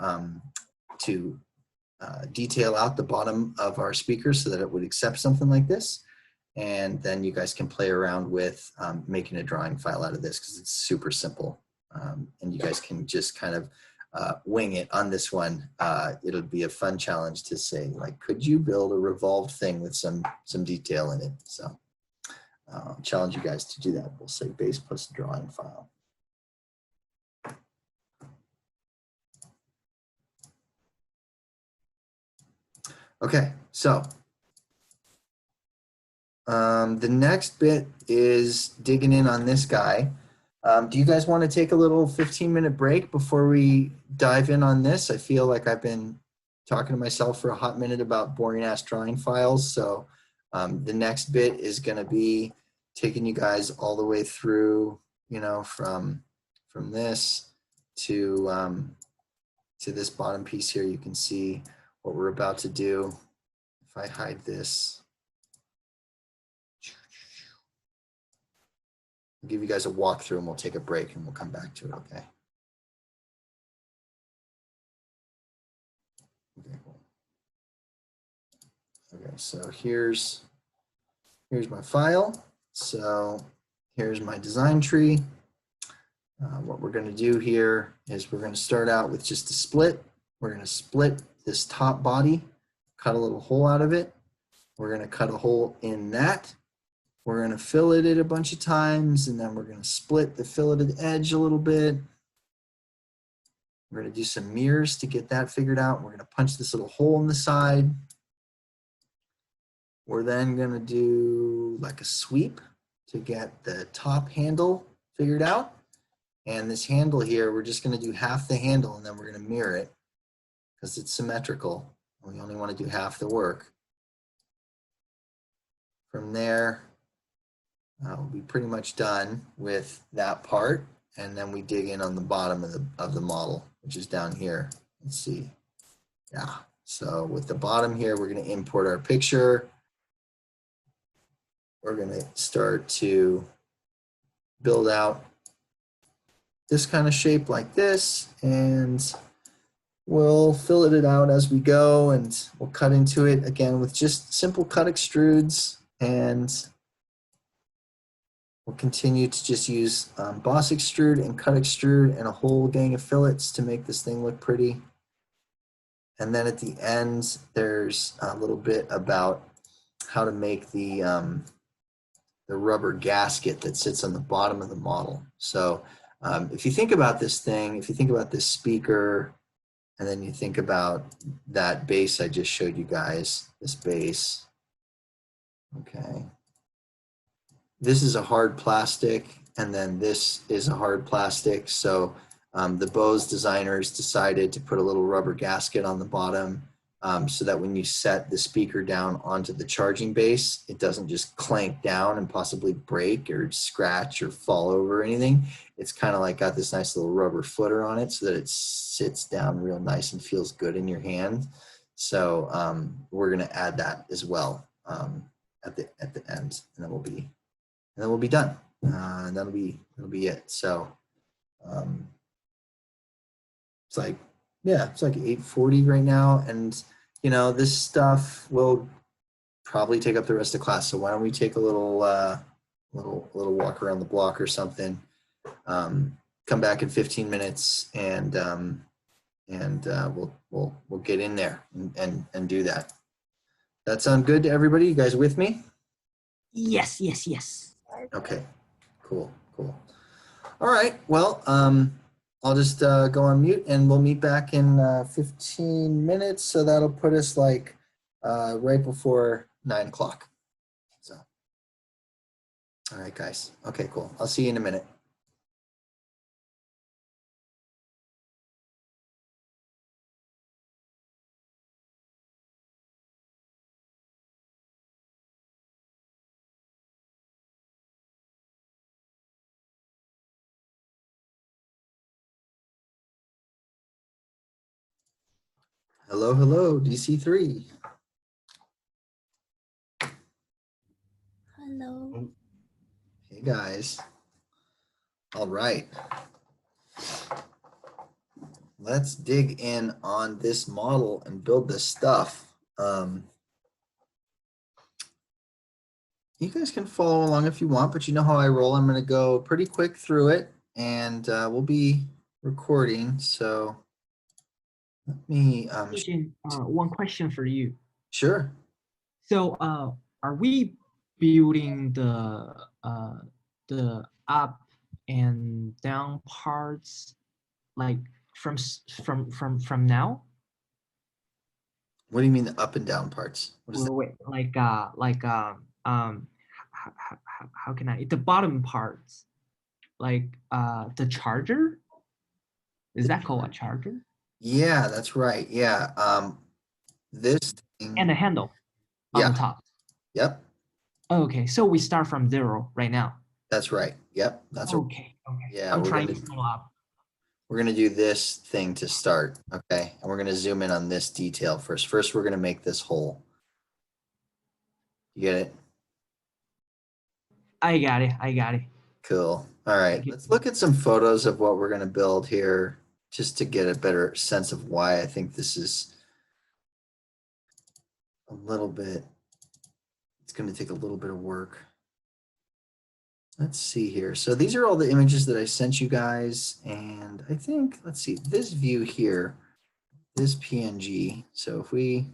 detail out the bottom of our speaker so that it would accept something like this. And then you guys can play around with making a drawing file out of this because it's super simple. And you guys can just kind of wing it on this one. It'll be a fun challenge to say, like, could you build a revolved thing with some detail in it? So I'll challenge you guys to do that. We'll say base plus drawing file. Okay, so the next bit is digging in on this guy. Do you guys want to take a little 15-minute break before we dive in on this? I feel like I've been talking to myself for a hot minute about boring-ass drawing files. So the next bit is going to be taking you guys all the way through, from this to this bottom piece here. You can see what we're about to do. If I hide this, I'll give you guys a walkthrough and we'll take a break and we'll come back to it, okay? Okay, cool. Okay, so here's my file. So here's my design tree. What we're going to do here is we're going to start out with just a split. We're going to split this top body, cut a little hole out of it. We're going to cut a hole in that. We're going to fillet it a bunch of times, and then we're going to split the filleted edge a little bit. We're going to do some mirrors to get that figured out. We're going to punch this little hole in the side. We're then going to do like a sweep to get the top handle figured out. And this handle here, we're just going to do half the handle, and then we're going to mirror it because it's symmetrical. We only want to do half the work. From there, we'll be pretty much done with that part, and then we dig in on the bottom of the model, which is down here. Let's see. Yeah. So with the bottom here, we're going to import our picture. We're going to start to build out this kind of shape like this, and we'll fillet it out as we go, and we'll cut into it again with just simple cut extrudes, and we'll continue to just use boss extrude and cut extrude and a whole gang of fillets to make this thing look pretty. And then at the end, there's a little bit about how to make the rubber gasket that sits on the bottom of the model. So if you think about this thing, if you think about this speaker, and then you think about that base I just showed you guys, this base, okay. This is a hard plastic, and then this is a hard plastic. So the Bose designers decided to put a little rubber gasket on the bottom so that when you set the speaker down onto the charging base, it doesn't just clank down and possibly break or scratch or fall over or anything. It's kind of like got this nice little rubber footer on it so that it sits down real nice and feels good in your hand. So we're going to add that as well. at the end, and then we'll be done. And that'll be it. So it's like, yeah, it's like 8:40 right now, and you know, this stuff will probably take up the rest of class. So why don't we take a little little walk around the block or something? Come back in 15 minutes, and we'll get in there and do that. That sound good to everybody? You guys with me? Yes, yes, yes. Okay, cool. All right, well, I'll just go on mute, and we'll meet back in 15 minutes. So that'll put us like right before 9 o'clock. So, all right, guys. Okay, cool. I'll see you in a minute. Hello, hello, DC3. Hello. Hey, guys. All right. Let's dig in on this model and build this stuff. You guys can follow along if you want, but you know how I roll. I'm going to go pretty quick through it, and we'll be recording. So let me. One question for you. Sure. So, are we building the up and down parts like from now? What do you mean the up and down parts? What is that? Wait, how can I, the bottom parts, like the charger? Is that called a charger? Yeah, that's right. Yeah. This thing. And the handle on the top. Yep. Okay, so we start from 0 right now. That's right. Yep. That's okay. Yeah, I'm trying to follow up. We're going to do this thing to start, okay? And we're going to zoom in on this detail first. First, we're going to make this hole. You get it? I got it. Cool. All right, let's look at some photos of what we're going to build here just to get a better sense of why I think this is a little bit, it's going to take a little bit of work. Let's see here. So these are all the images that I sent you guys. And I think, let's see, this view here, this PNG. So if we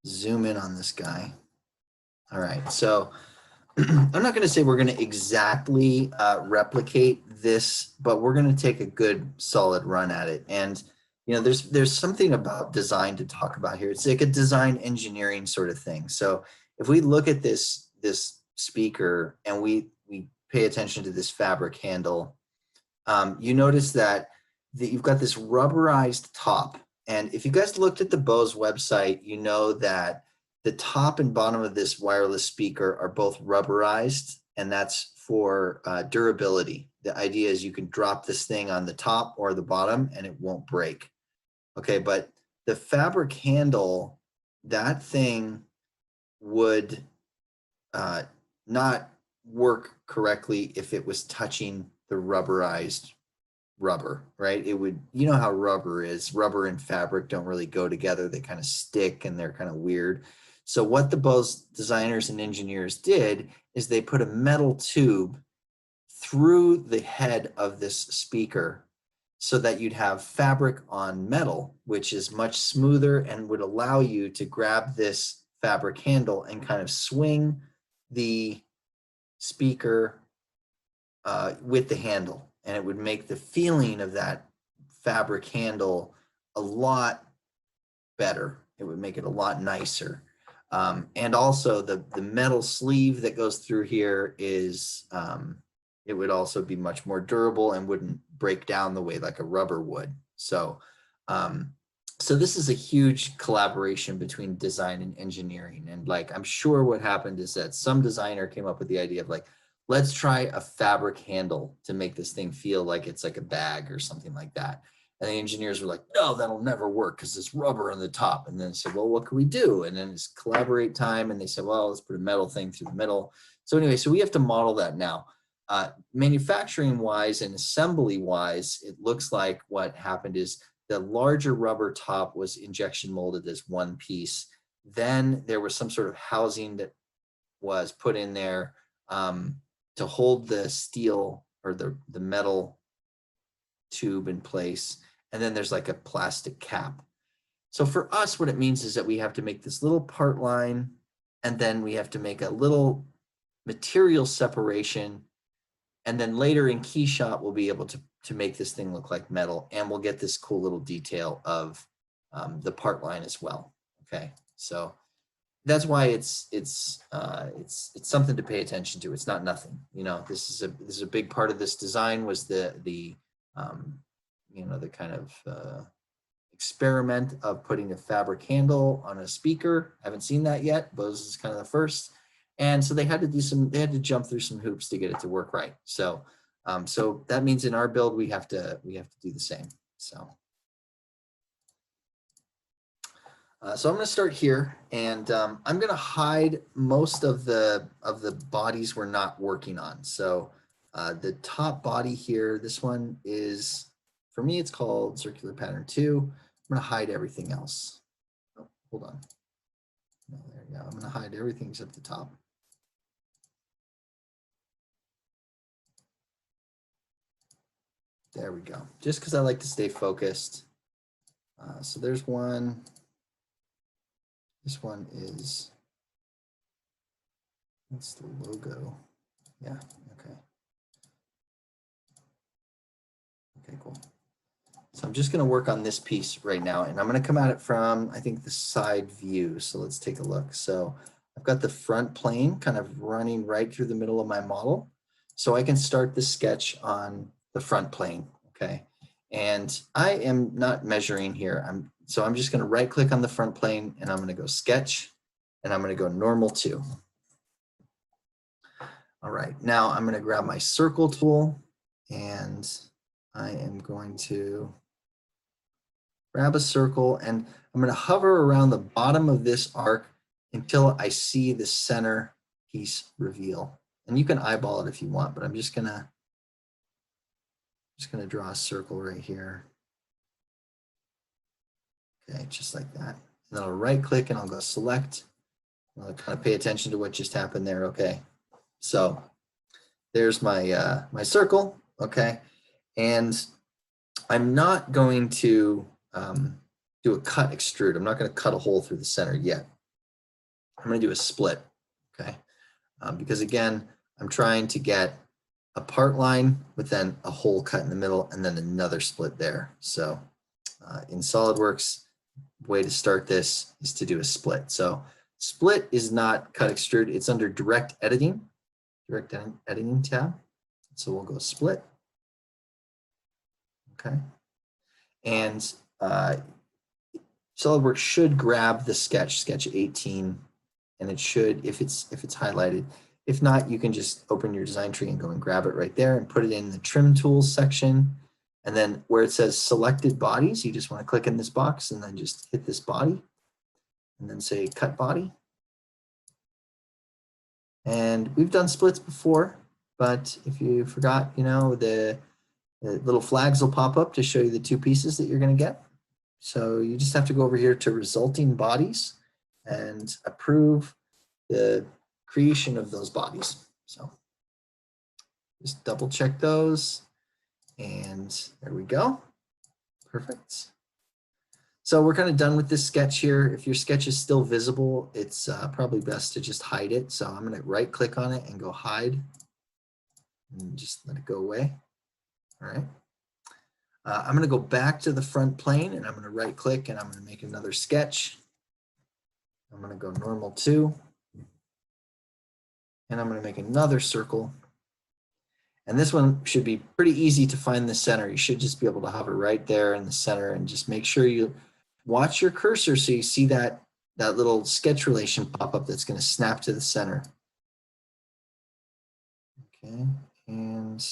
zoom in on this guy. All right, so I'm not going to say we're going to exactly replicate this, but we're going to take a good solid run at it. And you know, there's something about design to talk about here. It's like a design engineering sort of thing. So if we look at this speaker and we pay attention to this fabric handle, you notice that you've got this rubberized top. And if you guys looked at the Bose website, you know that the top and bottom of this wireless speaker are both rubberized, and that's for durability. The idea is you can drop this thing on the top or the bottom and it won't break. Okay, but the fabric handle, that thing would not work correctly if it was touching the rubberized rubber, right? It would, you know how rubber is. Rubber and fabric don't really go together. They kind of stick and they're kind of weird. So what the Bose designers and engineers did is they put a metal tube through the head of this speaker so that you'd have fabric on metal, which is much smoother and would allow you to grab this fabric handle and kind of swing the speaker with the handle. And it would make the feeling of that fabric handle a lot better. It would make it a lot nicer. And also the metal sleeve that goes through here is, it would also be much more durable and wouldn't break down the way like a rubber would. So, so this is a huge collaboration between design and engineering. And like, I'm sure what happened is that some designer came up with the idea of like, let's try a fabric handle to make this thing feel like it's like a bag or something like that. And the engineers were like, no, that'll never work because there's rubber on the top. And then they said, well, what can we do? And then it's collaborate time. And they said, well, let's put a metal thing through the middle. So anyway, so we have to model that now. Manufacturing wise and assembly wise, it looks like what happened is the larger rubber top was injection molded as one piece. Then there was some sort of housing that was put in there to hold the steel or the metal tube in place. And then there's like a plastic cap. So for us, what it means is that we have to make this little part line, and then we have to make a little material separation. And then later in KeyShot, we'll be able to make this thing look like metal, and we'll get this cool little detail of the part line as well. Okay, so that's why it's something to pay attention to. It's not nothing. You know, this is a big part of this design was the you know, the kind of experiment of putting a fabric handle on a speaker. I haven't seen that yet. Bose is kind of the first. And so they had to jump through some hoops to get it to work right. So so that means in our build we have to do the same. So so I'm going to start here, and I'm going to hide most of the bodies we're not working on. So the top body here, this one is, for me, it's called circular pattern 2. I'm going to hide everything else. Oh, hold on. No, there you go. I'm going to hide everything except the top. There we go. Just because I like to stay focused. So there's one. This one is, that's the logo. Yeah, okay. Okay, cool. So I'm just gonna work on this piece right now, and I'm gonna come at it from, I think, the side view. So let's take a look. So I've got the front plane kind of running right through the middle of my model. So I can start the sketch on the front plane, okay? And I am not measuring here. So I'm just gonna right click on the front plane, and I'm gonna go sketch, and I'm gonna go normal 2. All right, now I'm gonna grab my circle tool, and I am going to grab a circle, and I'm gonna hover around the bottom of this arc until I see the center piece reveal. And you can eyeball it if you want, but I'm just gonna draw a circle right here. Okay, just like that. And then I'll right click and I'll go select. I'll kind of pay attention to what just happened there. Okay, so there's my my circle. Okay, and I'm not going to do a cut extrude. I'm not going to cut a hole through the center yet. I'm going to do a split. Okay, because again, I'm trying to get a part line with then a hole cut in the middle and then another split there. So in Solidworks, way to start this is to do a split. So split is not cut extrude, it's under direct editing tab. So we'll go split. Okay. And Solidworks should grab the sketch 18, and it should, if it's highlighted. If not, you can just open your design tree and go and grab it right there and put it in the trim tools section. And then where it says selected bodies, you just want to click in this box and then just hit this body and then say cut body. And we've done splits before, but if you forgot, you know, the little flags will pop up to show you the 2 pieces that you're going to get. So you just have to go over here to resulting bodies and approve the creation of those bodies. So just double check those, and there we go. Perfect. So we're kind of done with this sketch here. If your sketch is still visible, it's probably best to just hide it. So I'm going to right click on it and go hide and just let it go away. All right. I'm going to go back to the front plane, and I'm going to right click, and I'm going to make another sketch. I'm going to go normal 2. And I'm going to make another circle. And this one should be pretty easy to find the center. You should just be able to hover right there in the center, and just make sure you watch your cursor so you see that little sketch relation pop up that's going to snap to the center. Okay, and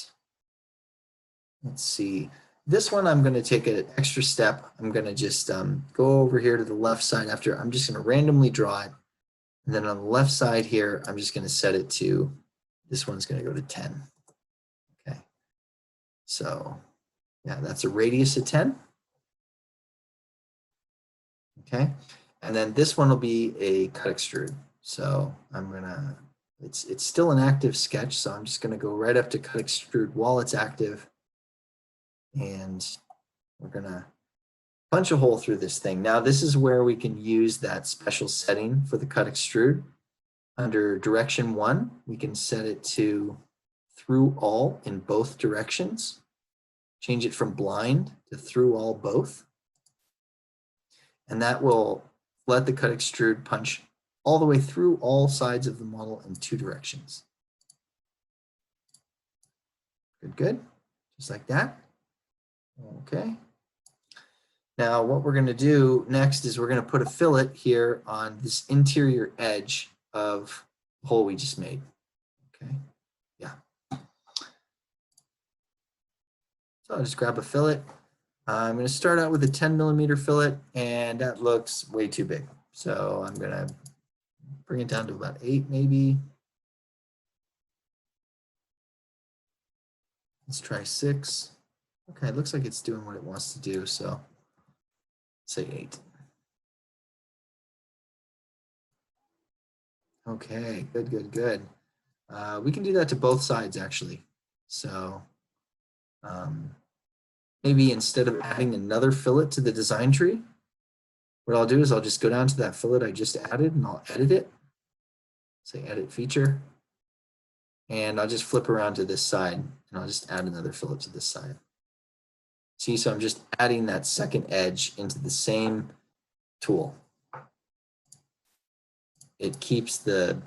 let's see. this one, I'm going to take an extra step. I'm going to just go over here to the left side after. I'm just going to randomly draw it. And then on the left side here, I'm just going to set it to, this one's going to go to 10. Okay. So yeah, that's a radius of 10. Okay. And then this one will be a cut extrude. So I'm going to, it's still an active sketch. So I'm just going to go right up to cut extrude while it's active. And we're going to punch a hole through this thing. Now this is where we can use that special setting for the cut extrude. Under direction 1, we can set it to through all in both directions. Change it from blind to through all both. And that will let the cut extrude punch all the way through all sides of the model in 2 directions. Good, good. Just like that. Okay. Now what we're going to do next is we're going to put a fillet here on this interior edge of the hole we just made. Okay. Yeah. So I'll just grab a fillet. I'm going to start out with a 10mm fillet, and that looks way too big. So I'm going to bring it down to about 8 maybe. Let's try 6. Okay, it looks like it's doing what it wants to do, so say 8. Okay, good, good, good. We can do that to both sides actually. So maybe instead of adding another fillet to the design tree, what I'll do is I'll just go down to that fillet I just added and I'll edit it. Say edit feature. And I'll just flip around to this side and I'll just add another fillet to this side. See, so I'm just adding that second edge into the same tool. It keeps the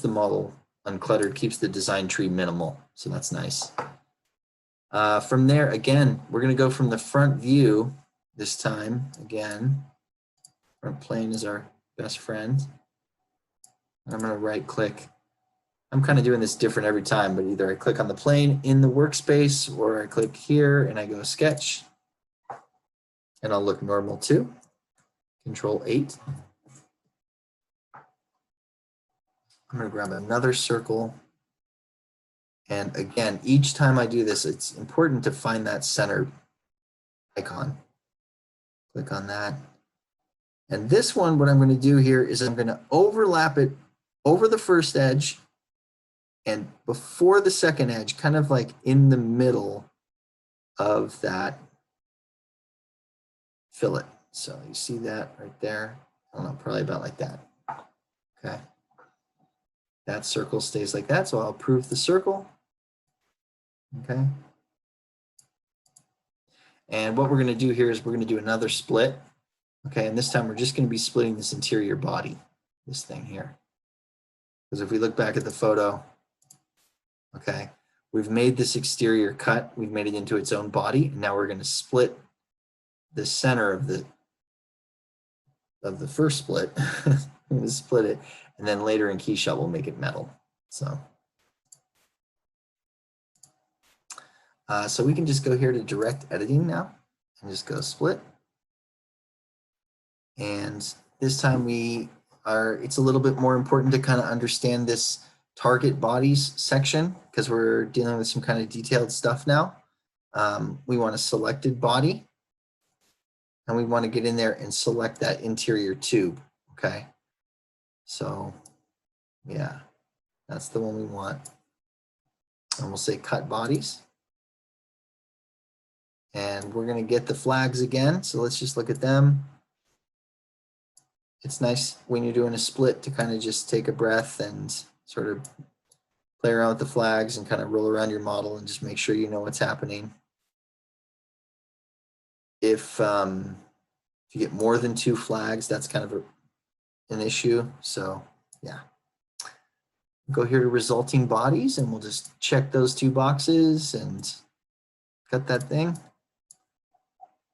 model uncluttered, keeps the design tree minimal. So that's nice. From there, again, we're going to go from the front view this time. Again, front plane is our best friend. I'm going to right click. I'm kind of doing this different every time, but either I click on the plane in the workspace or I click here and I go sketch. And I'll look normal too. Control 8. I'm going to grab another circle. And again, each time I do this, it's important to find that center icon. Click on that. And this one, what I'm going to do here is I'm going to overlap it over the first edge and before the second edge, kind of like in the middle of that fillet. So you see that right there? I don't know, probably about like that. Okay. That circle stays like that, so I'll approve the circle. Okay. And what we're going to do here is we're going to do another split. Okay, and this time we're just going to be splitting this interior body, this thing here. Because if we look back at the photo, okay, we've made this exterior cut, we've made it into its own body, and now we're going to split the center of the first split. I'm going to split it, and then later in KeyShot we'll make it metal. So we can just go here to direct editing now and just go split. And this time it's a little bit more important to kind of understand this target bodies section because we're dealing with some kind of detailed stuff now. We want a selected body and we want to get in there and select that interior tube. Okay. So yeah, that's the one we want. And we'll say cut bodies. And we're going to get the flags again. So let's just look at them. It's nice when you're doing a split to kind of just take a breath and sort of play around with the flags and kind of roll around your model and just make sure you know what's happening. If you get more than 2 flags, that's kind of an issue. So yeah. Go here to resulting bodies and we'll just check those 2 boxes and cut that thing.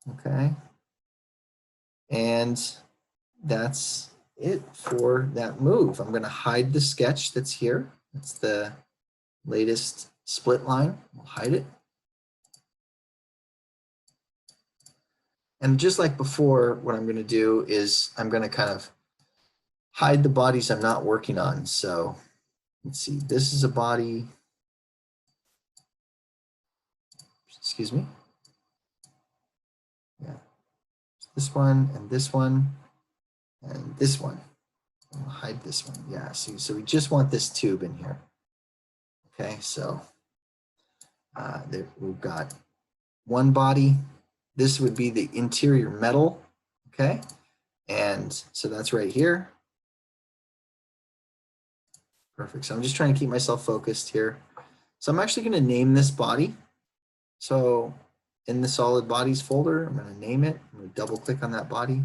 Okay. And that's it for that move. I'm going to hide the sketch that's here. That's the latest split line. We'll hide it. And just like before, what I'm going to do is I'm going to kind of hide the bodies I'm not working on. So let's see, this is a body. Excuse me. Yeah, this one and this one and this one. I'll hide this one. Yeah, see, so we just want this tube in here. Okay, so there, we've got one body. This would be the interior metal. Okay, and so that's right here. Perfect. So I'm just trying to keep myself focused here. So I'm actually going to name this body. So in the solid bodies folder, I'm going to name it. I'm going to double click on that body.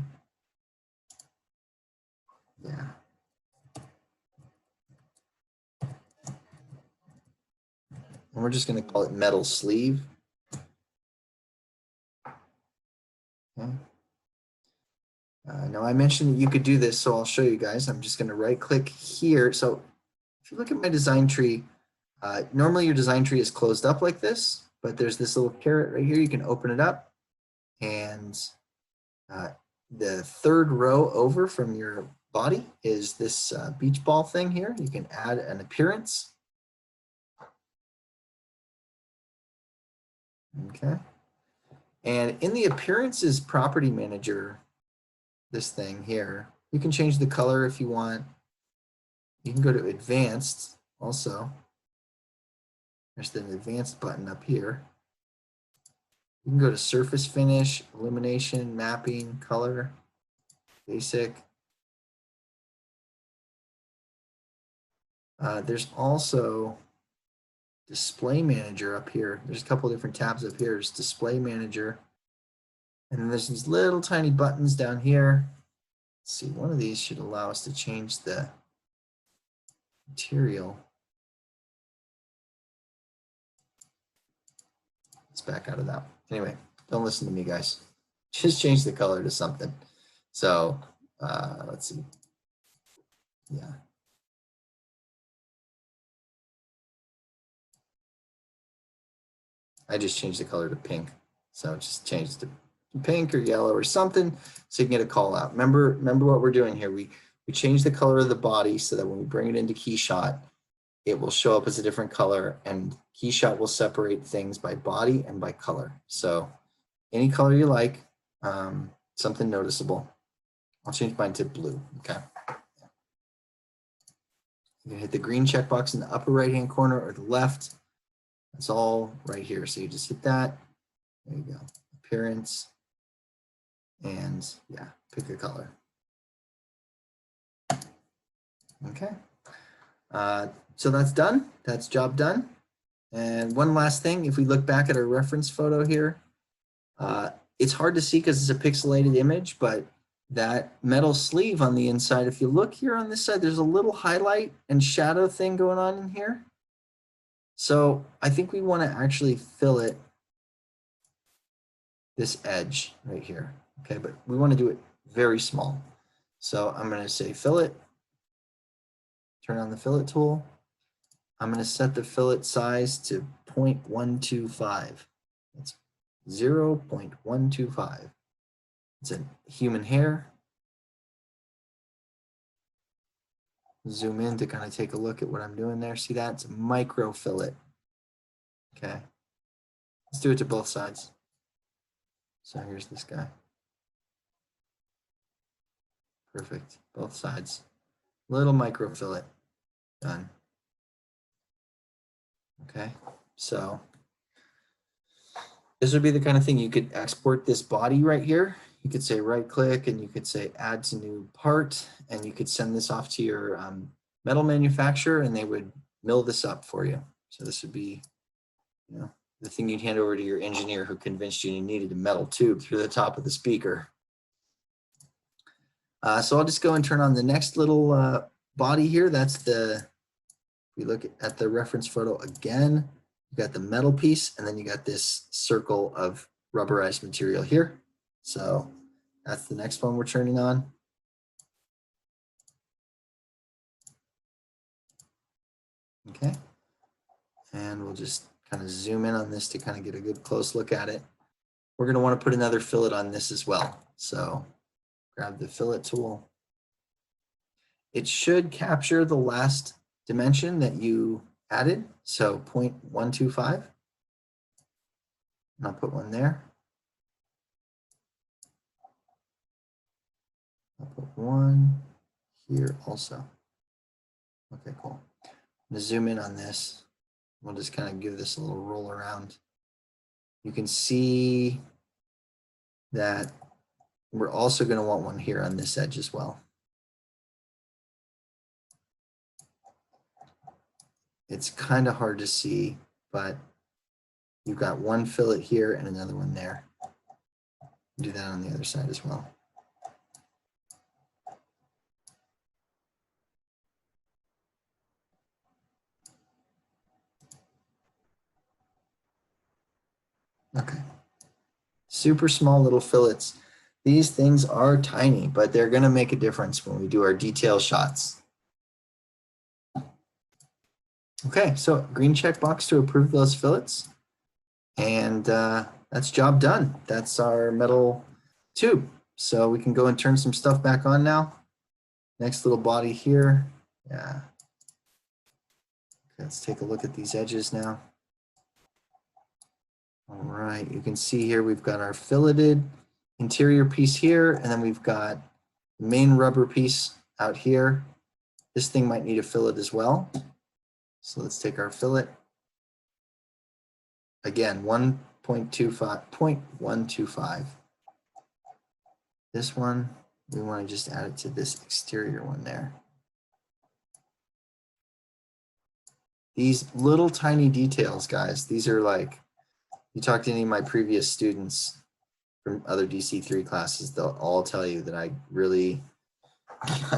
Yeah. And we're just going to call it metal sleeve. Okay. Now I mentioned that you could do this, so I'll show you guys. I'm just going to right click here. So if you look at my design tree, normally your design tree is closed up like this, but there's this little caret right here. You can open it up, and the third row over from your body is this beach ball thing here. You can add an appearance. Okay. And in the appearances property manager, this thing here, you can change the color if you want. You can go to advanced also. There's the advanced button up here. You can go to surface finish, illumination, mapping, color, basic. There's also display manager up here. There's a couple different tabs up here. There's display manager. And then there's these little tiny buttons down here. Let's see, one of these should allow us to change the material. Let's back out of that. Anyway, don't listen to me, guys. Just change the color to something. So let's see. Yeah. I just changed the color to pink. So just change it to pink or yellow or something so you can get a call out. Remember what we're doing here. We change the color of the body so that when we bring it into KeyShot, it will show up as a different color, and KeyShot will separate things by body and by color. So any color you like, something noticeable. I'll change mine to blue, okay? You can hit the green checkbox in the upper right-hand corner or the left. It's all right here. So you just hit that. There you go. Appearance. And yeah, pick a color. Okay. So that's done. That's job done. And one last thing, if we look back at our reference photo here, it's hard to see because it's a pixelated image, but that metal sleeve on the inside, if you look here on this side, there's a little highlight and shadow thing going on in here. So I think we want to actually fillet this edge right here. Okay, but we want to do it very small. So I'm going to say fillet, turn on the fillet tool. I'm going to set the fillet size to 0.125. That's 0.125. It's a human hair. Zoom in to kind of take a look at what I'm doing there. See that? It's a micro fillet. Okay. Let's do it to both sides. So here's this guy. Perfect. Both sides. Little micro fillet. Done. Okay. So this would be the kind of thing you could export this body right here. You could say right click and you could say add to new part, and you could send this off to your metal manufacturer and they would mill this up for you. So this would be, you know, the thing you'd hand over to your engineer who convinced you needed a metal tube through the top of the speaker. So I'll just go and turn on the next little body here. That's the, we look at the reference photo again, you got the metal piece and then you got this circle of rubberized material here. So that's the next one we're turning on. Okay. And we'll just kind of zoom in on this to kind of get a good close look at it. we're going to want to put another fillet on this as well. So grab the fillet tool. It should capture the last dimension that you added. So 0.125. And I'll put one there. I'll put one here also. Okay, cool. I'm going to zoom in on this. We'll just kind of give this a little roll around. You can see that we're also going to want one here on this edge as well. It's kind of hard to see, but you've got one fillet here and another one there. Do that on the other side as well. Okay. Super small little fillets. These things are tiny, but they're going to make a difference when we do our detail shots. Okay, so green check box to approve those fillets. And that's job done. That's our metal tube. So we can go and turn some stuff back on now. Next little body here. Yeah. Let's take a look at these edges now. All right, you can see here we've got our filleted interior piece here, and then we've got the main rubber piece out here. This thing might need a fillet as well. So let's take our fillet. Again, 0.125. This one, we want to just add it to this exterior one there. These little tiny details, guys, these are like, you talk to any of my previous students from other DC3 classes, they'll all tell you that I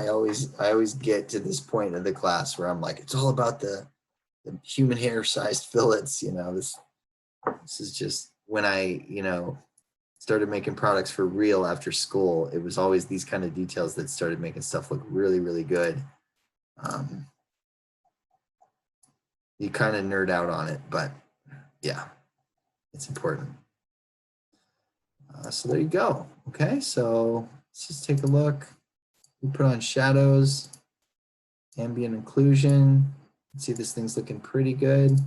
always get to this point of the class where I'm like, it's all about the human hair sized fillets, you know, this is just when I, you know, started making products for real after school, it was always these kind of details that started making stuff look really, really good. You kind of nerd out on it, but yeah, it's important. So there you go. Okay, so let's just take a look. We put on shadows, ambient occlusion. See, this thing's looking pretty good.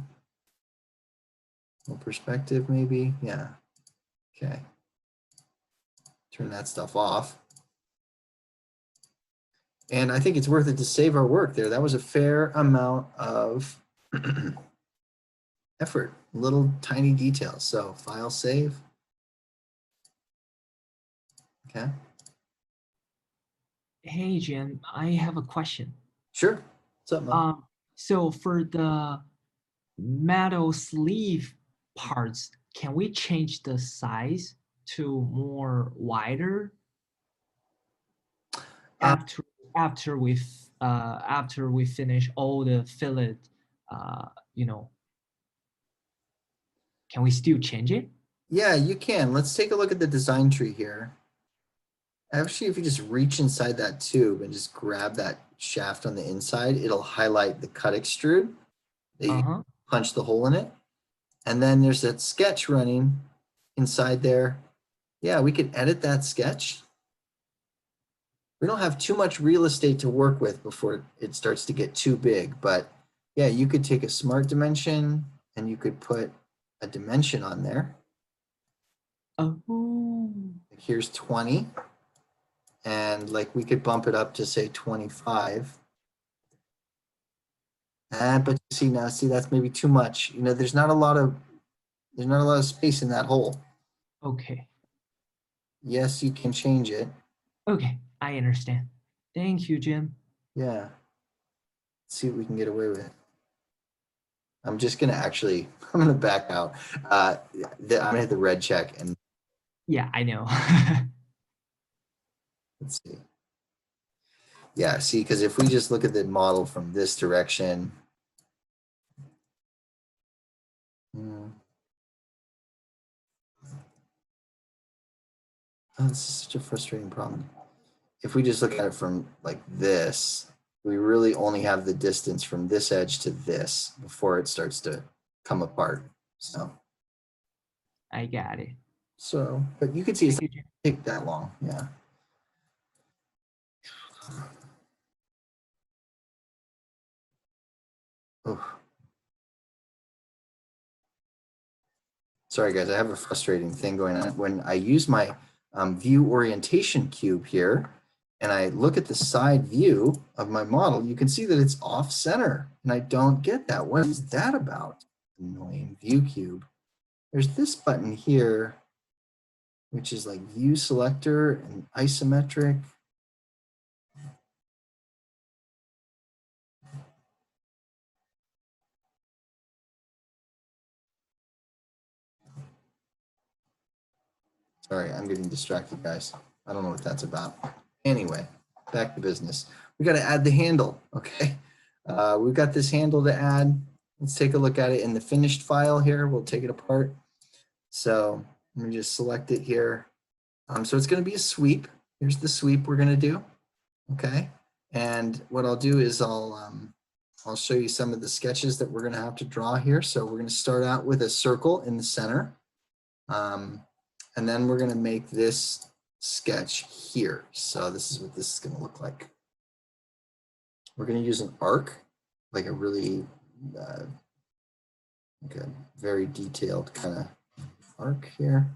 More perspective, maybe. Yeah. Okay. Turn that stuff off. And I think it's worth it to save our work there. That was a fair amount of effort, little tiny details. So file, save. Okay. Hey, Jim, I have a question. Sure. What's up, Mo? So for the metal sleeve parts, can we change the size to more wider after we finish all the fillet? You know, can we still change it? Yeah, you can. Let's take a look at the design tree here. Actually, if you just reach inside that tube and just grab that shaft on the inside, it'll highlight the cut extrude. You punch the hole in it. And then there's that sketch running inside there. Yeah, we could edit that sketch. We don't have too much real estate to work with before it starts to get too big. But yeah, you could take a smart dimension and you could put a dimension on there. Oh. Here's 20. And like we could bump it up to say 25. But see now, that's maybe too much. You know, there's not a lot of space in that hole. Okay. Yes, you can change it. Okay, I understand. Thank you, Jim. Yeah. Let's see what we can get away with. I'm just gonna I'm gonna back out. I'm gonna hit the red check and. Yeah, I know. Let's see. Yeah, see, because if we just look at the model from this direction, oh, this is such a frustrating problem. If we just look at it from like this, we really only have the distance from this edge to this before it starts to come apart. So I got it. So, but you can see it's not take that long. Yeah. Oh. Sorry guys, I have a frustrating thing going on. When I use my view orientation cube here, and I look at the side view of my model, you can see that it's off center, and I don't get that. What is that about? Annoying view cube. There's this button here, which is like view selector and isometric. Sorry, I'm getting distracted, guys. I don't know what that's about. Anyway, back to business. We got to add the handle, okay? We've got this handle to add. Let's take a look at it in the finished file here. We'll take it apart. So let me just select it here. So it's going to be a sweep. Here's the sweep we're going to do, okay? And what I'll do is I'll show you some of the sketches that we're going to have to draw here. So we're going to start out with a circle in the center. And then we're going to make this sketch here. So this is what this is going to look like. We're going to use an arc, like a really, like a very detailed kind of arc here.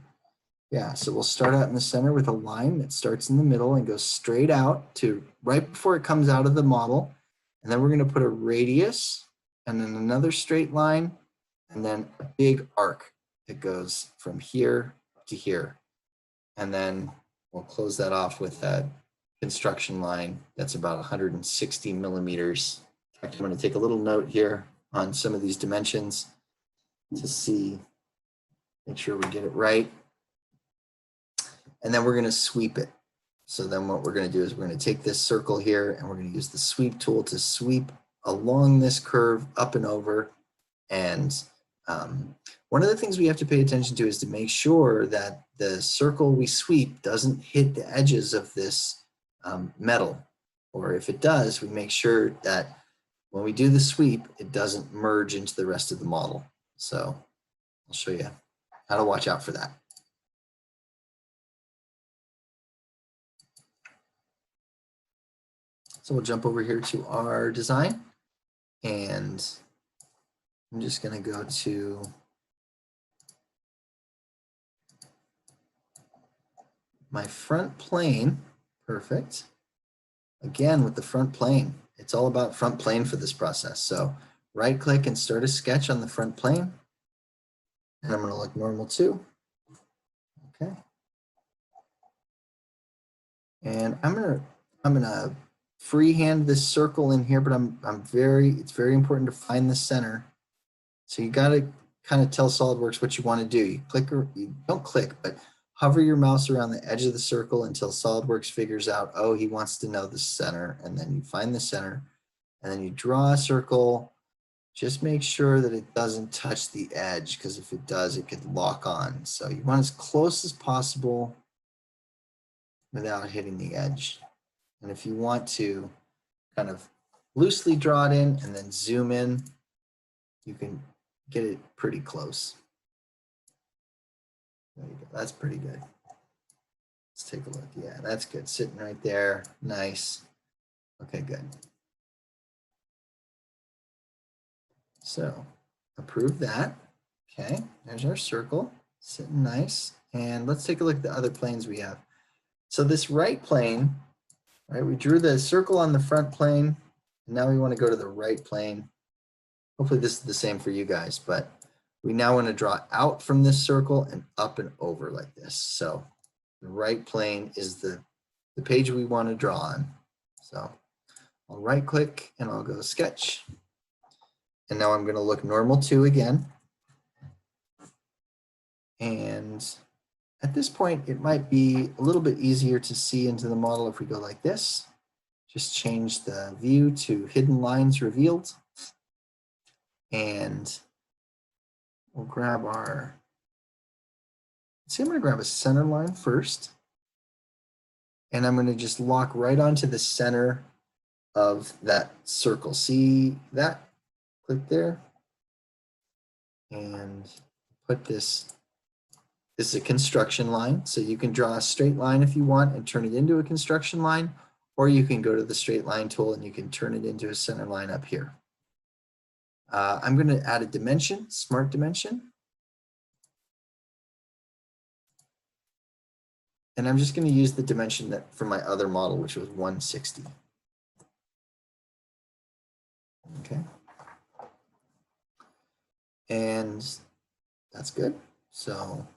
Yeah, so we'll start out in the center with a line that starts in the middle and goes straight out to right before it comes out of the model. And then we're going to put a radius and then another straight line and then a big arc that goes from here to here. And then we'll close that off with a construction line that's about 160 millimeters. In fact, I'm going to take a little note here on some of these dimensions to see, make sure we get it right. And then we're going to sweep it. So then what we're going to do is we're going to take this circle here and we're going to use the sweep tool to sweep along this curve up and over. And one of the things we have to pay attention to is to make sure that the circle we sweep doesn't hit the edges of this metal. Or if it does, we make sure that when we do the sweep, it doesn't merge into the rest of the model. So I'll show you how to watch out for that. So we'll jump over here to our design, and I'm just going to go to my front plane. Perfect. Again, with the front plane, it's all about front plane for this process. So right click and start a sketch on the front plane. And I'm going to look normal too. Okay. And I'm going to freehand this circle in here, but it's very important to find the center. So you got to kind of tell SolidWorks what you want to do. You don't click, but hover your mouse around the edge of the circle until SolidWorks figures out, oh, he wants to know the center, and then you find the center, and then you draw a circle. Just make sure that it doesn't touch the edge, because if it does, it could lock on. So you want as close as possible without hitting the edge. And if you want to kind of loosely draw it in and then zoom in, you can get it pretty close. There you go. That's pretty good. Let's take a look. Yeah, that's good. Sitting right there. Nice. Okay, good. So approve that. Okay, there's our circle. Sitting nice. And let's take a look at the other planes we have. So this right plane, right, we drew the circle on the front plane. And now we want to go to the right plane. Hopefully this is the same for you guys, but we now want to draw out from this circle and up and over like this. So the right plane is the page we want to draw on. So I'll right click and I'll go sketch. And now I'm going to look normal 2 again. And at this point, it might be a little bit easier to see into the model if we go like this. Just change the view to hidden lines revealed. And we'll grab our, I'm going to grab a center line first. And I'm going to just lock right onto the center of that circle. See that? Click there. And put this This is a construction line, so you can draw a straight line if you want and turn it into a construction line, or you can go to the straight line tool and you can turn it into a center line up here. I'm going to add a dimension, smart dimension. And I'm just going to use the dimension that from my other model, which was 160. Okay. And that's good. So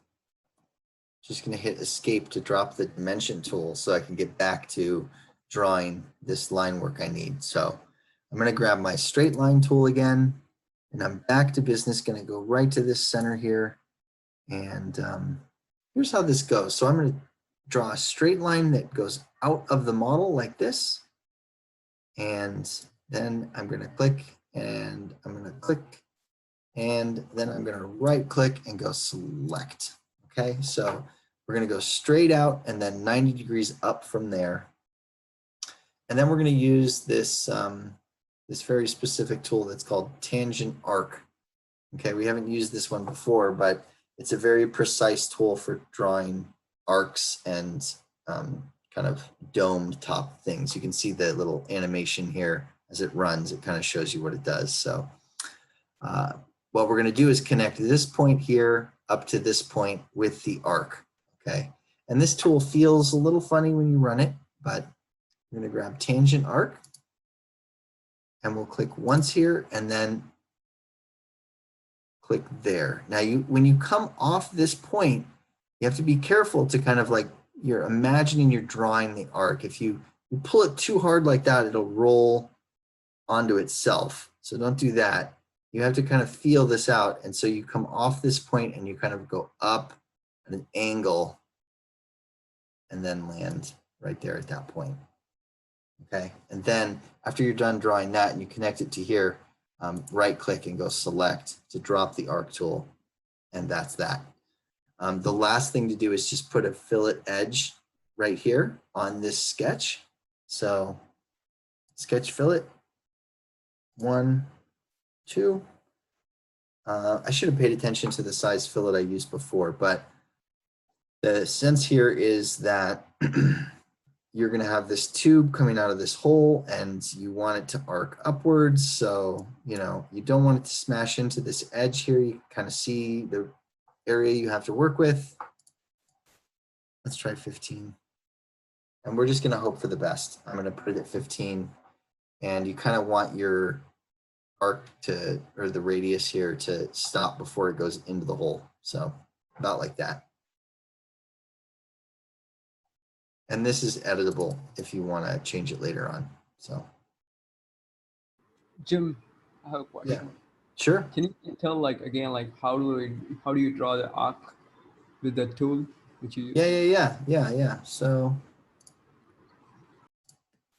just going to hit escape to drop the dimension tool so I can get back to drawing this line work I need. So I'm going to grab my straight line tool again, and I'm back to business, going to go right to this center here. And here's how this goes. So I'm going to draw a straight line that goes out of the model like this. And then I'm going to click, and I'm going to click, and then I'm going to right click and go select. Okay, so we're going to go straight out and then 90 degrees up from there. And then we're going to use this, this very specific tool that's called tangent arc. Okay, we haven't used this one before, but it's a very precise tool for drawing arcs and kind of domed top things. You can see the little animation here as it runs. It kind of shows you what it does. So what we're going to do is connect this point here up to this point with the arc. Okay, and this tool feels a little funny when you run it, but we're going to grab tangent arc, and we'll click once here and then click there. Now when you come off this point, you have to be careful to kind of like, you're imagining you're drawing the arc. If you pull it too hard like that, it'll roll onto itself. So don't do that. You have to kind of feel this out. And so you come off this point and you kind of go up at an angle and then land right there at that point. Okay, and then after you're done drawing that and you connect it to here, right click and go select to drop the arc tool, and that's that. The last thing to do is just put a fillet edge right here on this sketch. So sketch fillet, 1, 2. I should have paid attention to the size fillet I used before, but the sense here is that you're going to have this tube coming out of this hole and you want it to arc upwards. So, you know, you don't want it to smash into this edge here. You kind of see the area you have to work with. Let's try 15. And we're just going to hope for the best. I'm going to put it at 15. And you kind of want your arc to, or the radius here to stop before it goes into the hole. So about like that. And this is editable if you want to change it later on. So, Jim, I have a question. Yeah, sure. Can you tell, like, again, like how do you draw the arc with the tool which you use? Yeah. So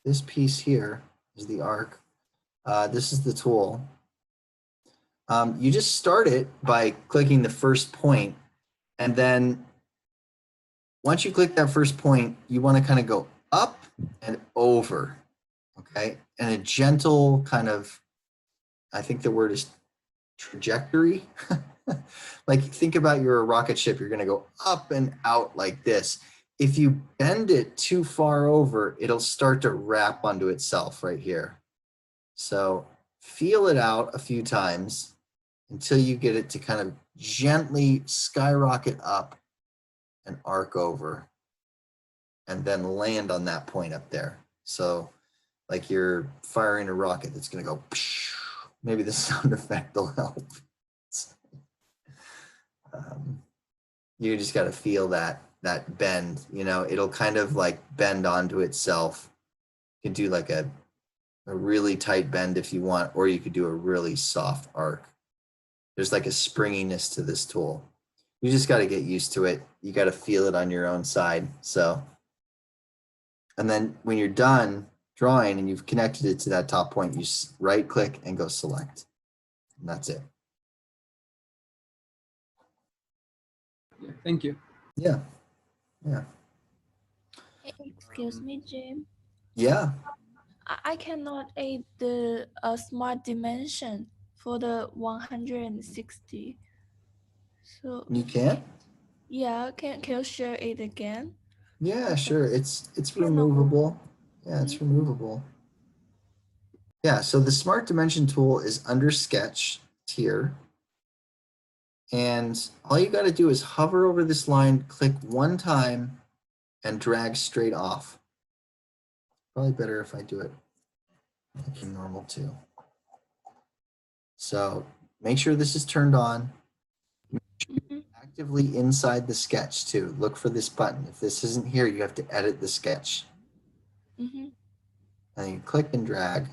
this piece here is the arc. This is the tool. You just start it by clicking the first point, and then once you click that first point, you want to kind of go up and over, okay? And a gentle kind of, I think the word is trajectory. Like think about you're a rocket ship, you're going to go up and out like this. If you bend it too far over, it'll start to wrap onto itself right here. So feel it out a few times until you get it to kind of gently skyrocket up and arc over and then land on that point up there. So like you're firing a rocket that's going to go, maybe the sound effect will help. You just got to feel that bend, you know, it'll kind of like bend onto itself. You can do like a really tight bend if you want, or you could do a really soft arc. There's like a springiness to this tool. You just got to get used to it. You got to feel it on your own side. So, and then when you're done drawing and you've connected it to that top point, you right click and go select. And that's it. Yeah, thank you. Yeah. Excuse me, Jim. Yeah. I cannot add the smart dimension for the 160. So You can't? Yeah, can you share it again? Yeah, sure. It's You know. removable. Yeah, it's removable. Yeah, so the Smart Dimension tool is under Sketch here. And all you got to do is hover over this line, click one time, and drag straight off. Probably better if I do it like normal too. So make sure this is turned on. Mhm. Actively inside the sketch too. Look for this button. If this isn't here, you have to edit the sketch. Mhm. And you click and drag.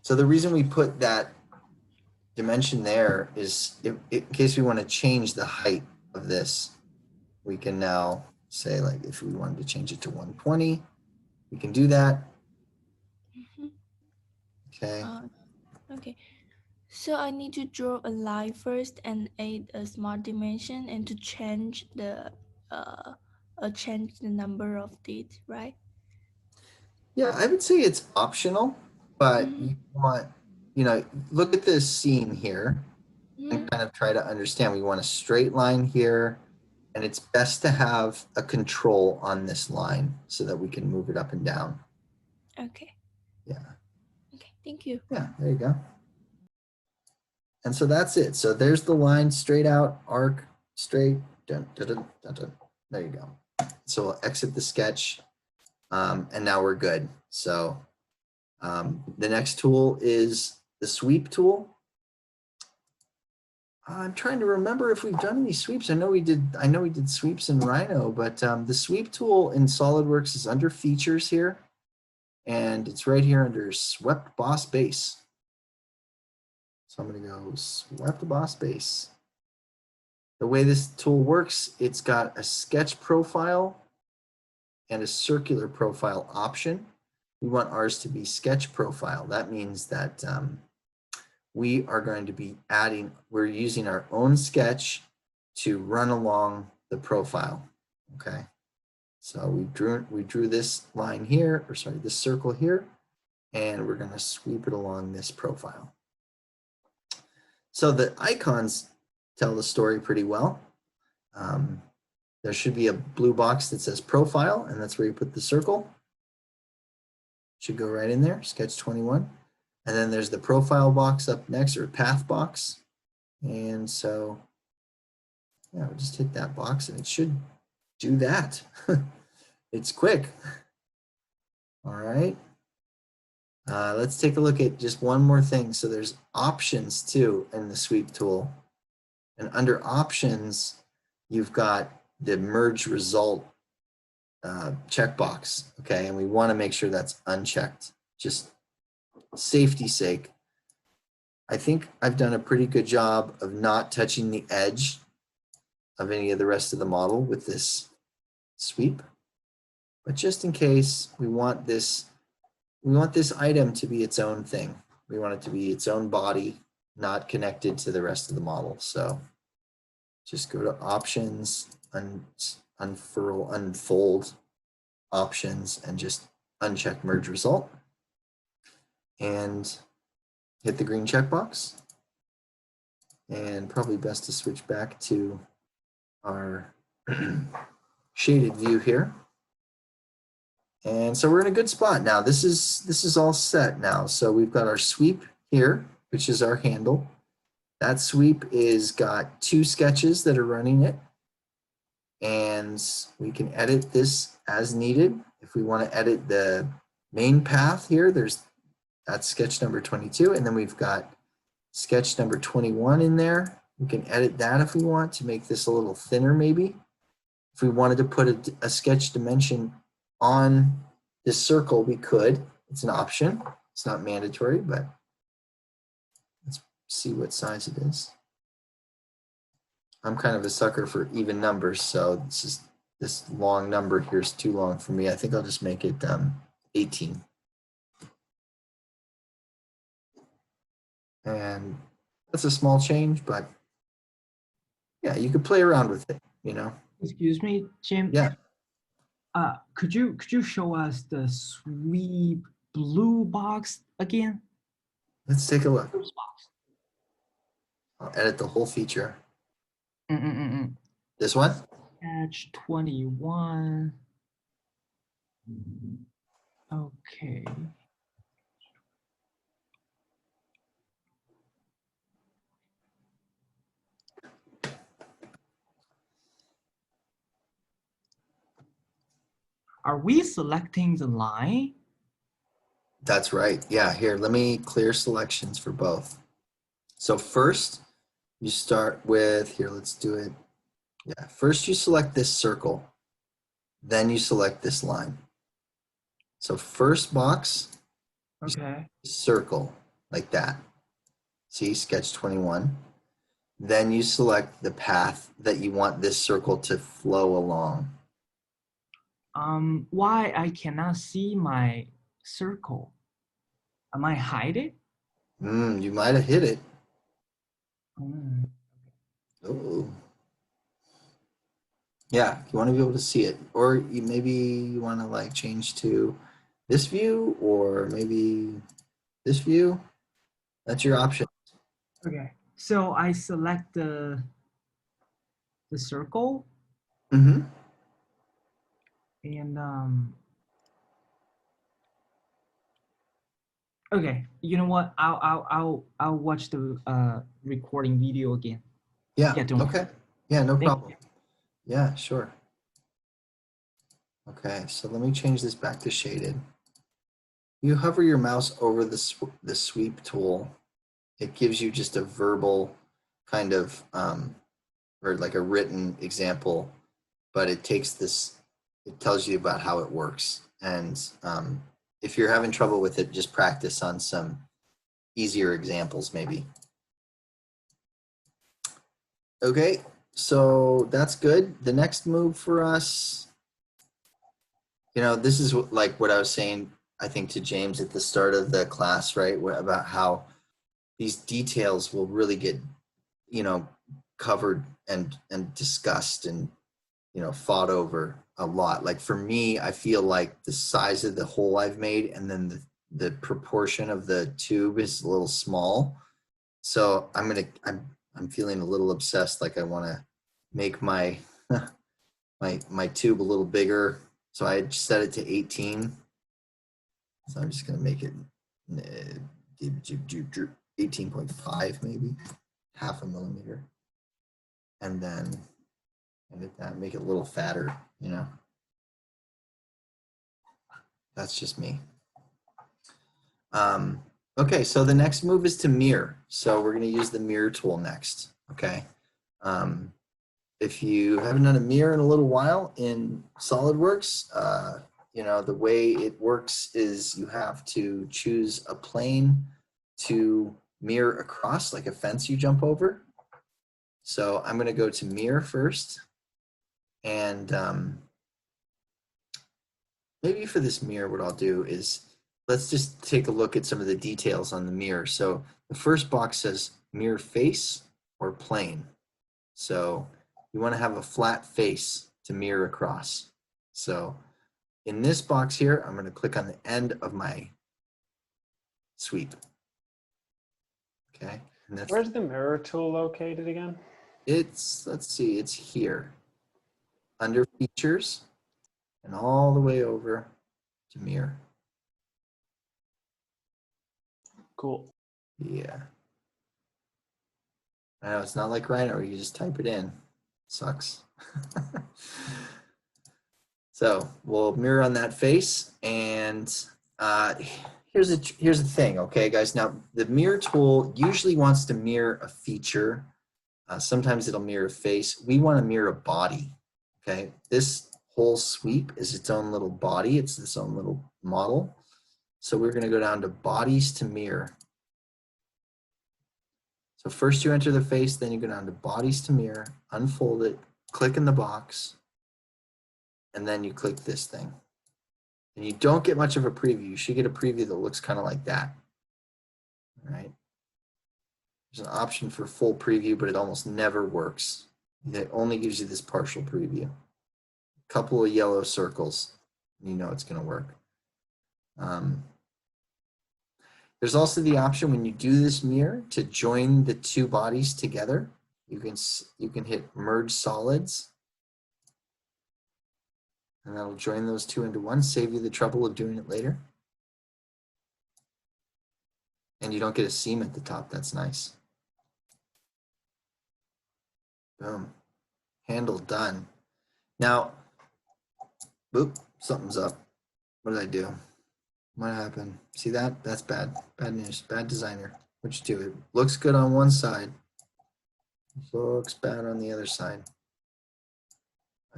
So the reason we put that dimension there is in case we want to change the height of this, we can now say, like, if we wanted to change it to 120, we can do that. Mhm. Okay. Okay. So I need to draw a line first and add a smart dimension and to change the number of it, right? Yeah, I would say it's optional, but Mhm. you want, look at this scene here Mhm. and kind of try to understand. We want a straight line here, and it's best to have a control on this line so that we can move it up and down. Okay. Yeah. Okay. Thank you. Yeah, there you go. And so that's it. So there's the line, straight out, arc, straight, dun, dun, dun, dun, dun. There you go. So we'll exit the sketch, and now we're good. So the next tool is the sweep tool. I'm trying to remember if we've done any sweeps. I know we did sweeps in Rhino, but the sweep tool in SolidWorks is under features here, and it's right here under swept boss base. So I'm going to go swept boss base. The way this tool works, it's got a sketch profile and a circular profile option. We want ours to be sketch profile. That means that we are going to be we're using our own sketch to run along the profile. Okay. So we drew this line here, or sorry, this circle here, and we're going to sweep it along this profile. So the icons tell the story pretty well. There should be a blue box that says profile, and that's where you put the circle. Should go right in there, sketch 21. And then there's the profile box up next, or path box. And so, yeah, we'll just hit that box and it should do that. It's quick. All right. Let's take a look at just one more thing. So there's options too in the sweep tool. And under options, you've got the merge result checkbox. Okay. And we want to make sure that's unchecked, just safety's sake. I think I've done a pretty good job of not touching the edge of any of the rest of the model with this sweep. But just in case, we want this item to be its own thing. We want it to be its own body, not connected to the rest of the model. So just go to options, unfurl, unfold options, and just uncheck merge result. And hit the green checkbox. And probably best to switch back to our shaded view here. And so we're in a good spot now. This is all set now. So we've got our sweep here, which is our handle. That sweep is got two sketches that are running it. And we can edit this as needed. If we want to edit the main path here, that's sketch number 22. And then we've got sketch number 21 in there. We can edit that if we want to make this a little thinner maybe. If we wanted to put a sketch dimension on this circle, we could. It's an option. It's not mandatory, but let's see what size it is. I'm kind of a sucker for even numbers, so this long number here is too long for me. I think I'll just make it 18. And that's a small change, but yeah, you could play around with it, you know. Excuse me, Jim. Yeah. Could you show us the sweep blue box again? Let's take a look. Blue box. I'll edit the whole feature. This one? Sketch 21. Okay. Are we selecting the line? That's right. Yeah, here, let me clear selections for both. So first, you start with, here, let's do it. Yeah, first you select this circle, then you select this line. So first box, Okay. circle, like that. See, sketch 21. Then you select the path that you want this circle to flow along. Why I cannot see my circle? Am I hide it? You might have hit it. Mm. Oh. Yeah, you want to be able to see it. Or maybe you want to like change to this view or maybe this view. That's your option. Okay. So I select the circle Mm-hmm. and okay. You know what? I'll watch the recording video again. Yeah, Yeah, don't okay. Yeah, no Thank problem. Yeah, sure. Okay, so let me change this back to shaded. You hover your mouse over the sweep tool. It gives you just a verbal kind of, or like a written example, but it takes this, it tells you about how it works. And if you're having trouble with it, just practice on some easier examples maybe. Okay, so that's good. The next move for us, you know, this is like what I was saying, I think, to James at the start of the class, right? About how these details will really get, you know, covered and discussed and, you know, fought over a lot. Like for me, I feel like the size of the hole I've made and then the proportion of the tube is a little small. So I'm feeling a little obsessed. Like I want to make my my tube a little bigger. So I set it to 18. So I'm just going to make it 18.5 maybe, half a millimeter. And then edit that, make it a little fatter, you know. That's just me. Okay, so the next move is to mirror. So we're going to use the mirror tool next, okay? If you haven't done a mirror in a little while in SolidWorks, you know, the way it works is you have to choose a plane to mirror across, like a fence you jump over. So I'm going to go to mirror first. And maybe for this mirror, what I'll do is let's just take a look at some of the details on the mirror. So the first box says mirror face or plane. So you want to have a flat face to mirror across. So in this box here, I'm going to click on the end of my sweep. Okay. And that's, Where's the mirror tool located again? it's, let's see, it's here under features and all the way over to mirror. Cool. Yeah. I know it's not like Rhino where you just type it in. Sucks. So we'll mirror on that face, and here's the thing, okay, guys. Now the mirror tool usually wants to mirror a feature. Sometimes it'll mirror a face. We want to mirror a body. Okay, this whole sweep is its own little body. It's its own little model. So we're going to go down to bodies to mirror. So first you enter the face, then you go down to bodies to mirror, unfold it, click in the box, and then you click this thing. And you don't get much of a preview. You should get a preview that looks kind of like that. All right. There's an option for full preview, but it almost never works. It only gives you this partial preview. A couple of yellow circles, and you know it's going to work. There's also the option when you do this mirror to join the two bodies together. you can hit merge solids, and that'll join those two into one, save you the trouble of doing it later. And you don't get a seam at the top. That's nice. Boom. Handle done. Now, boop, something's up. What did I do? What happened? See that? That's bad. Bad news. Bad designer. What'd you do? It looks good on one side. Looks bad on the other side.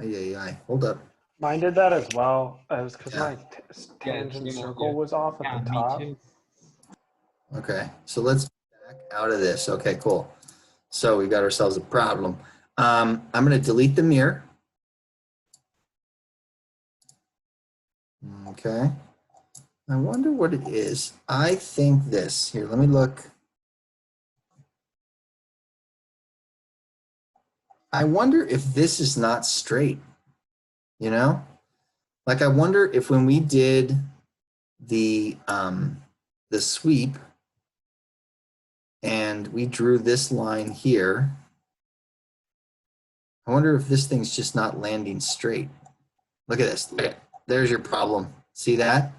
Ay. Hold up. Mine did that as well. It was because Yeah. my tangent same circle here. was off Yeah, at the me top. too. Okay, so let's back out of this. Okay, cool. So we got ourselves a problem. I'm going to delete the mirror. Okay. I wonder what it is. I think this. Here, let me look. I wonder if this is not straight. You know? Like, I wonder if when we did the sweep and we drew this line here, I wonder if this thing's just not landing straight. Look at this. There's your problem. See that?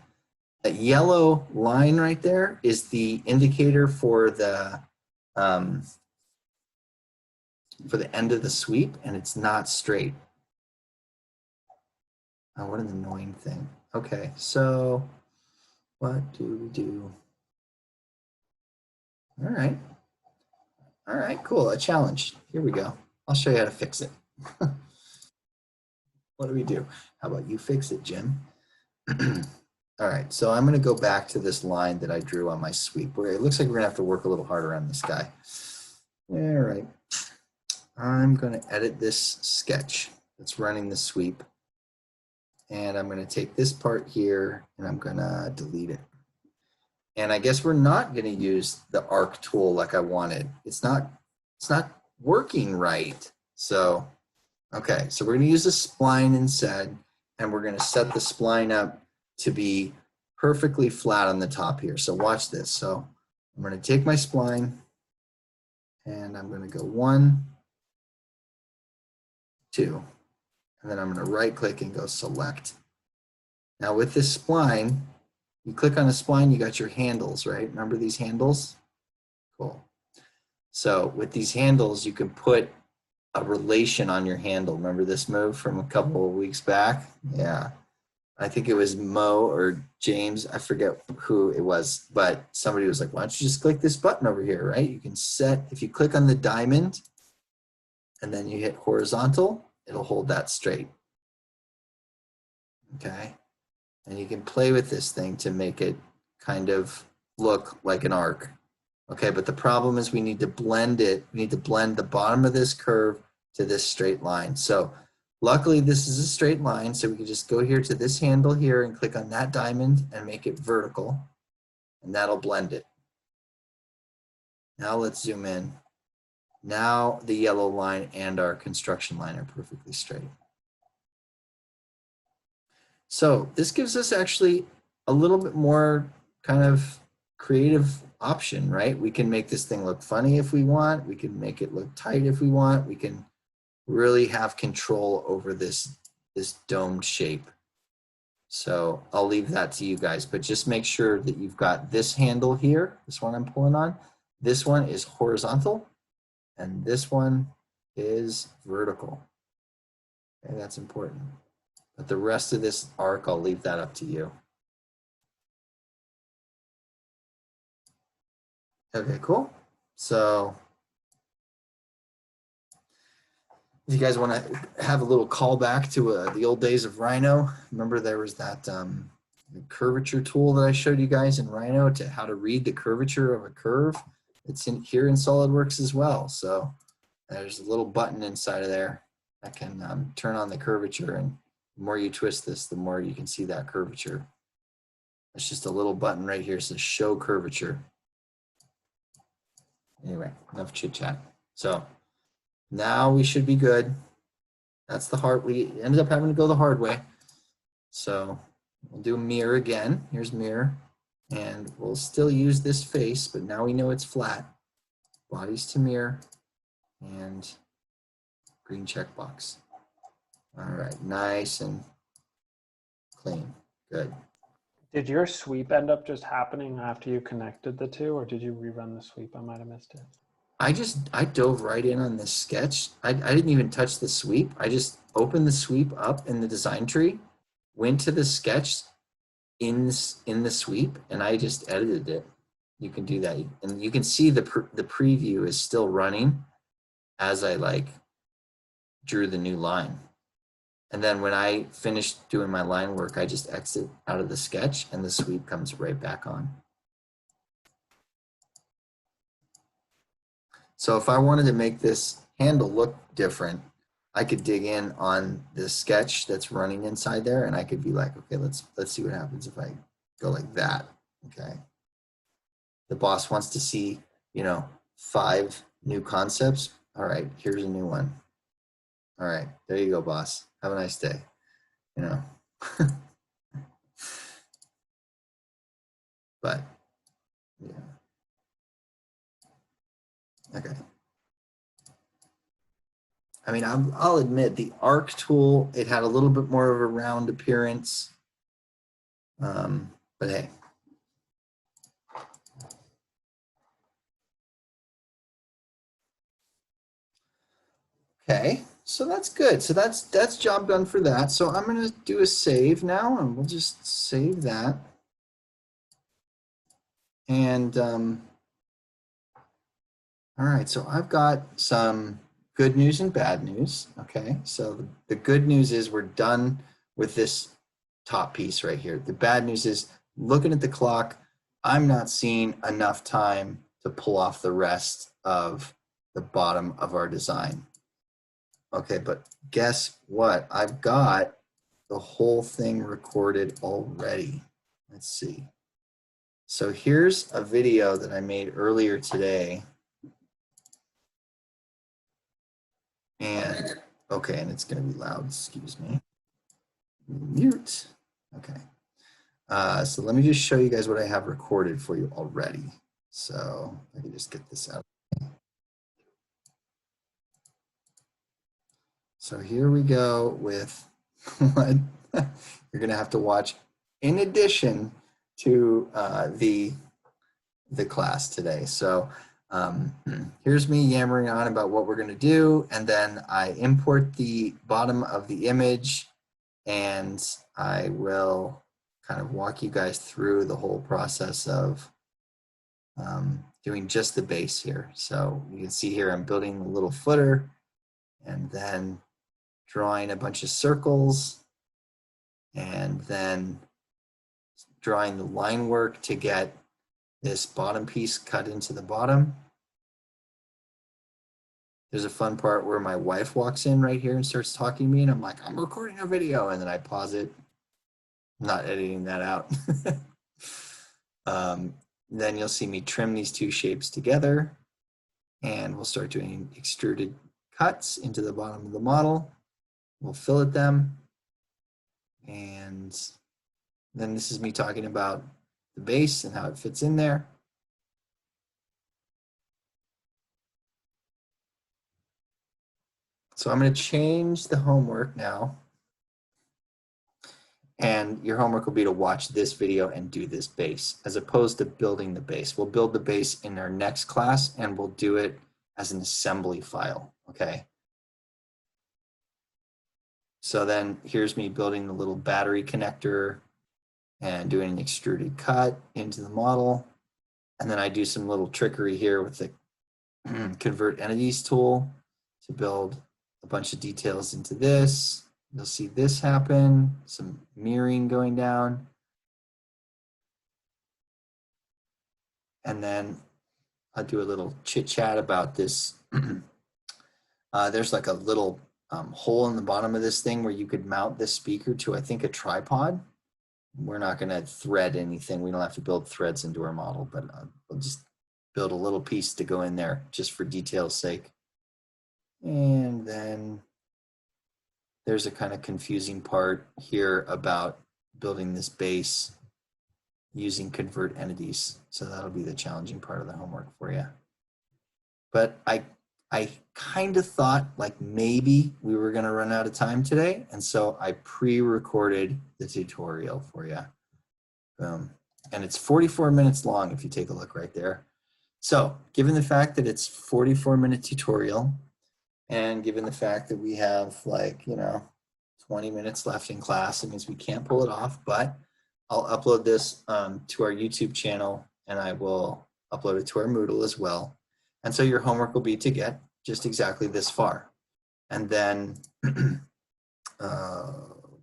That yellow line right there is the indicator for the end of the sweep, and it's not straight. Oh, what an annoying thing. Okay, so what do we do? All right. All right, cool. A challenge. Here we go. I'll show you how to fix it. What do we do? How about you fix it, Jim? All right, so I'm going to go back to this line that I drew on my sweep, where it looks like we're going to have to work a little harder on this guy. All right. I'm going to edit this sketch that's running the sweep. And I'm going to take this part here and I'm going to delete it. And I guess we're not going to use the arc tool like I wanted. It's not working right. So, okay, so we're going to use a spline instead, and we're going to set the spline up to be perfectly flat on the top here. So watch this. So I'm going to take my spline and I'm going to go 1, 2, and then I'm going to right click and go select. Now with this spline, you click on a spline, you got your handles, right? Remember these handles? Cool. So with these handles, you can put a relation on your handle. Remember this move from a couple of weeks back? Yeah. I think it was Mo or James. I forget who it was, but somebody was like, why don't you just click this button over here, right? You can set, if you click on the diamond and then you hit horizontal, it'll hold that straight. Okay. And you can play with this thing to make it kind of look like an arc. Okay, but the problem is we need to blend it. We need to blend the bottom of this curve to this straight line. So luckily this is a straight line, so we can just go here to this handle here and click on that diamond and make it vertical, and that'll blend it. Now let's zoom in. Now the yellow line and our construction line are perfectly straight. So this gives us actually a little bit more kind of creative option, right? We can make this thing look funny if we want. We can make it look tight if we want. We can really have control over this domed shape. So I'll leave that to you guys, but just make sure that you've got this handle here, this one I'm pulling on. This one is horizontal and this one is vertical. Okay, that's important. But the rest of this arc, I'll leave that up to you. Okay, cool. So if you guys want to have a little callback to the old days of Rhino, remember there was that the curvature tool that I showed you guys in Rhino to how to read the curvature of a curve. It's in here in SolidWorks as well. So there's a little button inside of there that can turn on the curvature, and the more you twist this, the more you can see that curvature. It's just a little button right here that says show curvature. Anyway, enough chit chat. So now we should be good. That's the hard, we ended up having to go the hard way. So we'll do mirror again. Here's mirror. And we'll still use this face, but now we know it's flat. Bodies to mirror. and green checkbox. All right, nice and clean, good. Did your sweep end up just happening after you connected the two, or did you rerun the sweep? I might have missed it. I dove right in on this sketch. I didn't even touch the sweep. I just opened the sweep up in the design tree, went to the sketch in the sweep, and I just edited it. You can do that, and you can see the preview is still running as I like drew the new line. And then when I finished doing my line work, I just exit out of the sketch and the sweep comes right back on. So if I wanted to make this handle look different, I could dig in on the sketch that's running inside there, and I could be like, okay, let's see what happens if I go like that. Okay. The boss wants to see, you know, 5 new concepts. All right, here's a new one. All right, there you go, boss. Have a nice day. You know. But yeah. Okay. I mean, I'll admit the arc tool, it had a little bit more of a round appearance. But hey. Okay, so that's good. So that's job done for that. So I'm going to do a save now, and we'll just save that. And all right, so I've got some good news and bad news. Okay, so the good news is we're done with this top piece right here. The bad news is, looking at the clock, I'm not seeing enough time to pull off the rest of the bottom of our design. Okay, but guess what? I've got the whole thing recorded already. Let's see. So here's a video that I made earlier today. And okay, and it's going to be loud, excuse me. Mute. Okay. So let me just show you guys what I have recorded for you already. So I can just get this out. So here we go with what you're going to have to watch in addition to the class today. So here's me yammering on about what we're going to do, and then I import the bottom of the image, and I will kind of walk you guys through the whole process of doing just the base here. So you can see here I'm building a little footer, and then drawing a bunch of circles, and then drawing the line work to get this bottom piece cut into the bottom. There's a fun part where my wife walks in right here and starts talking to me, and I'm like, I'm recording a video, and then I pause it. I'm not editing that out. Then you'll see me trim these two shapes together, and we'll start doing extruded cuts into the bottom of the model. We'll fillet them, and then this is me talking about the base and how it fits in there. So I'm going to change the homework now, and your homework will be to watch this video and do this base as opposed to building the base. We'll build the base in our next class, and we'll do it as an assembly file, okay? So then here's me building the little battery connector and doing an extruded cut into the model. And then I do some little trickery here with the Convert Entities tool to build a bunch of details into this. You'll see this happen, some mirroring going down. And then I'll do a little chit chat about this. There's like a little hole in the bottom of this thing where you could mount this speaker to, I think, a tripod. We're not going to thread anything. We don't have to build threads into our model, but we'll just build a little piece to go in there just for detail's sake. And then there's a kind of confusing part here about building this base using convert entities. So that'll be the challenging part of the homework for you. But I I kind of thought like maybe we were going to run out of time today. And so I pre-recorded the tutorial for you. Boom. And it's 44 minutes long if you take a look right there. So given the fact that it's 44-minute tutorial and given the fact that we have like, 20 minutes left in class, it means we can't pull it off, but I'll upload this to our YouTube channel and I will upload it to our Moodle as well. And so your homework will be to get just exactly this far. And then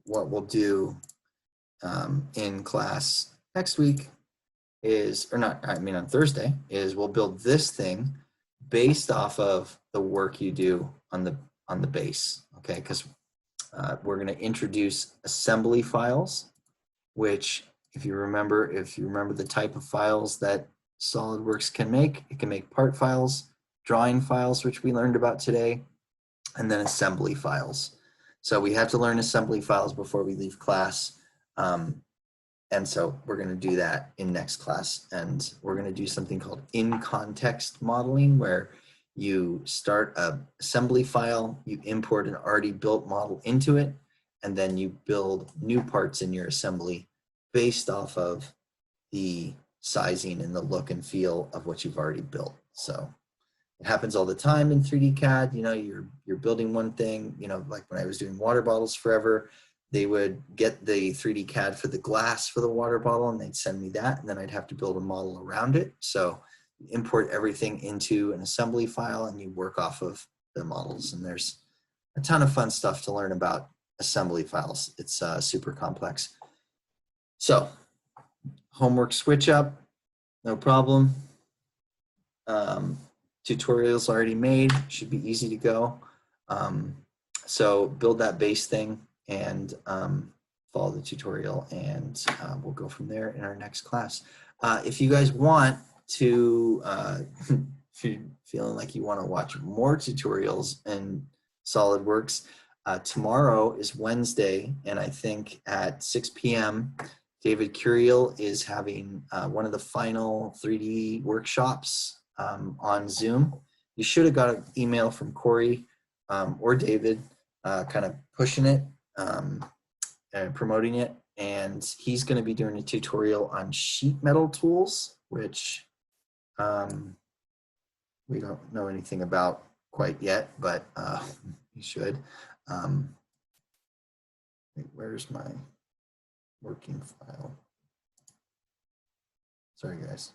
what we'll do in class next week is, or not, I mean on Thursday, is we'll build this thing based off of the work you do on the base, okay? Because we're going to introduce assembly files, which if you remember the type of files that SolidWorks can make, it can make part files, drawing files, which we learned about today, and then assembly files. So we have to learn assembly files before we leave class. And so we're going to do that in next class. And we're going to do something called in-context modeling, where you start an assembly file, you import an already built model into it, and then you build new parts in your assembly based off of the sizing and the look and feel of what you've already built. So it happens all the time in 3D CAD. You're building one thing, like when I was doing water bottles forever, they would get the 3D CAD for the glass for the water bottle and they'd send me that, and then I'd have to build a model around it. So you import everything into an assembly file and you work off of the models. And there's a ton of fun stuff to learn about assembly files. It's super complex. So homework switch up, no problem. Tutorials already made, should be easy to go. So build that base thing and follow the tutorial, and we'll go from there in our next class. If you guys want to, if you're feeling like you want to watch more tutorials in SolidWorks, tomorrow is Wednesday, and I think at 6 p.m. David Curiel is having one of the final 3D workshops on Zoom. You should have got an email from Corey or David kind of pushing it and promoting it. And he's going to be doing a tutorial on sheet metal tools, which we don't know anything about quite yet, but you should. Wait, where's my working file? Sorry, guys.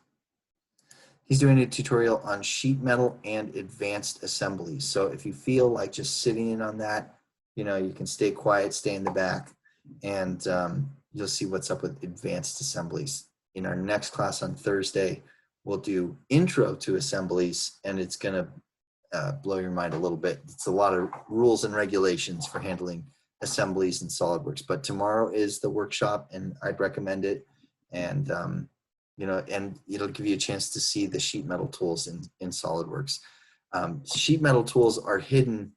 He's doing a tutorial on sheet metal and advanced assemblies. So if you feel like just sitting in on that, you can stay quiet, stay in the back, and you'll see what's up with advanced assemblies. In our next class on Thursday, we'll do intro to assemblies, and it's going to blow your mind a little bit. It's a lot of rules and regulations for handling assemblies in SolidWorks, but tomorrow is the workshop, and I'd recommend it. And and it'll give you a chance to see the sheet metal tools in SolidWorks. Sheet metal tools are hidden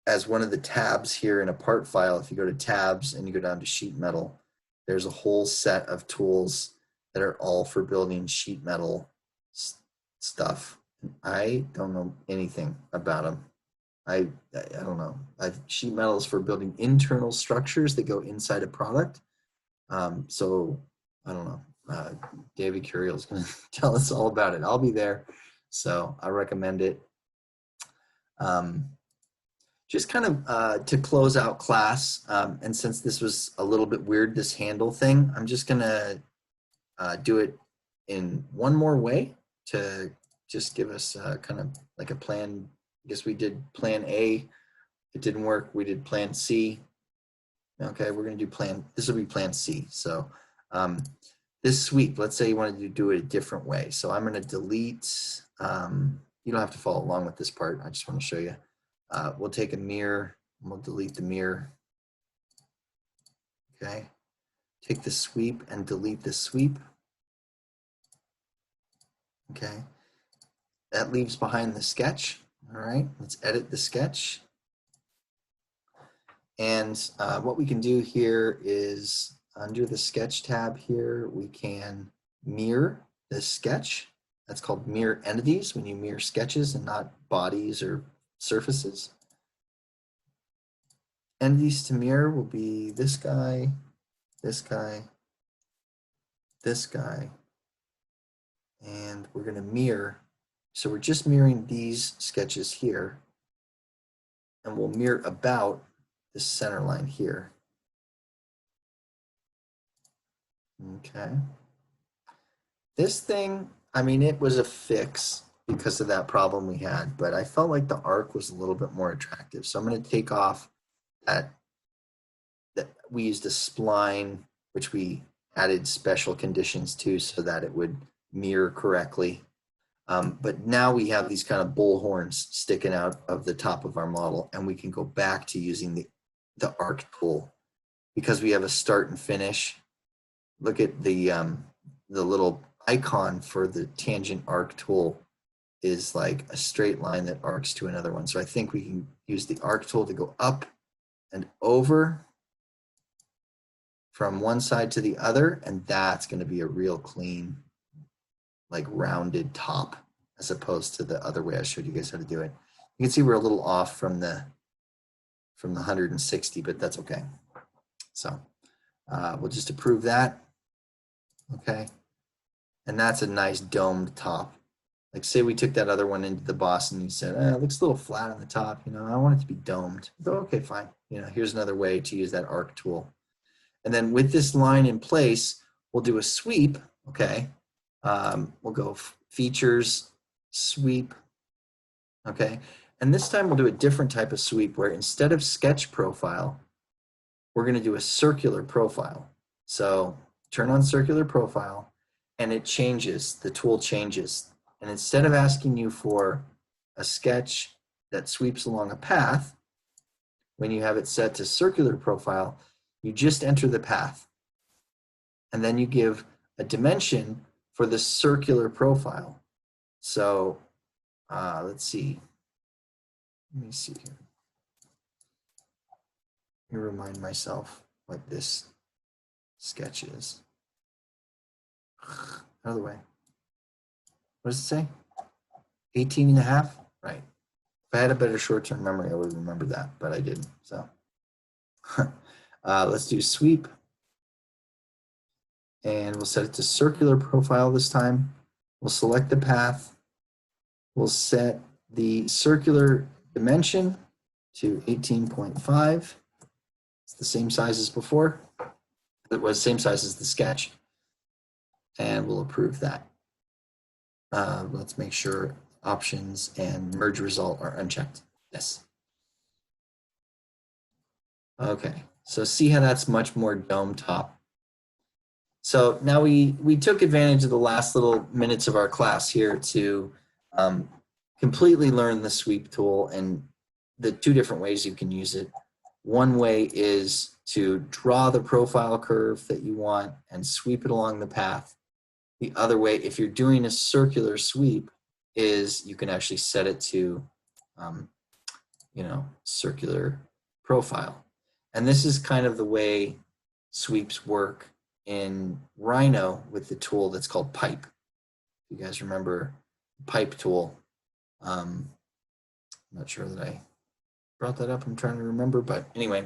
as one of the tabs here in a part file. If you go to tabs and you go down to sheet metal, there's a whole set of tools that are all for building sheet metal stuff. I don't know anything about them. I don't know. Sheet metal is for building internal structures that go inside a product. So I don't know. David Curiel is going to tell us all about it. I'll be there, so I recommend it. Just kind of to close out class, and since this was a little bit weird, this handle thing, I'm just going to do it in one more way to just give us kind of like a plan. I guess we did plan A. It didn't work. We did plan C. Okay, we're going to do this will be plan C. So this sweep, let's say you wanted to do it a different way. So I'm going to delete, you don't have to follow along with this part. I just want to show you. We'll take a mirror and we'll delete the mirror. Okay. Take the sweep and delete the sweep. Okay. That leaves behind the sketch. All right. Let's edit the sketch. And what we can do here is under the sketch tab here, we can mirror the sketch That's called mirror entities, when you mirror sketches and not bodies or surfaces. Entities to mirror will be this guy, this guy, this guy, and we're going to mirror. So we're just mirroring these sketches here, and we'll mirror about this center line here. Okay. This thing, I mean, it was a fix because of that problem we had, but I felt like the arc was a little bit more attractive. So I'm going to take off that we used a spline, which we added special conditions to so that it would mirror correctly. But now we have these kind of bull horns sticking out of the top of our model, and we can go back to using the arc tool because we have a start and finish. Look at the little icon for the tangent arc tool is like a straight line that arcs to another one. So I think we can use the arc tool to go up and over from one side to the other, and that's going to be a real clean, like rounded top, as opposed to the other way I showed you guys how to do it. You can see we're a little off from the 160, but that's okay. So we'll just approve that. Okay, and that's a nice domed top. Like say we took that other one into the boss and you said, it looks a little flat on the top, you know, I want it to be domed. Go, okay, fine. You know, here's another way to use that arc tool. And then with this line in place, we'll do a sweep, okay? We'll go features, sweep, okay? And this time we'll do a different type of sweep where instead of sketch profile, we're gonna do a circular profile. So turn on circular profile and it changes, the tool changes. And instead of asking you for a sketch that sweeps along a path, when you have it set to circular profile, you just enter the path. And then you give a dimension for the circular profile. So let's see. Let me see here. Let me remind myself what this sketch is. Out of the way. What does it say? 18 and a half? Right. If I had a better short-term memory, I would remember that, but I didn't. So let's do sweep. And we'll set it to circular profile this time. We'll select the path. We'll set the circular dimension to 18.5. It's the same size as before. It was same size as the sketch. And we'll approve that. Let's make sure options and merge result are unchecked. Yes. Okay, so see how that's much more dome top. So now we took advantage of the last little minutes of our class here to completely learn the sweep tool and the two different ways you can use it. One way is to draw the profile curve that you want and sweep it along the path. The other way, if you're doing a circular sweep, is you can actually set it to, you know, circular profile. And this is kind of the way sweeps work in Rhino with the tool that's called pipe. You guys remember pipe tool? I'm not sure that I brought that up. I'm trying to remember, but anyway,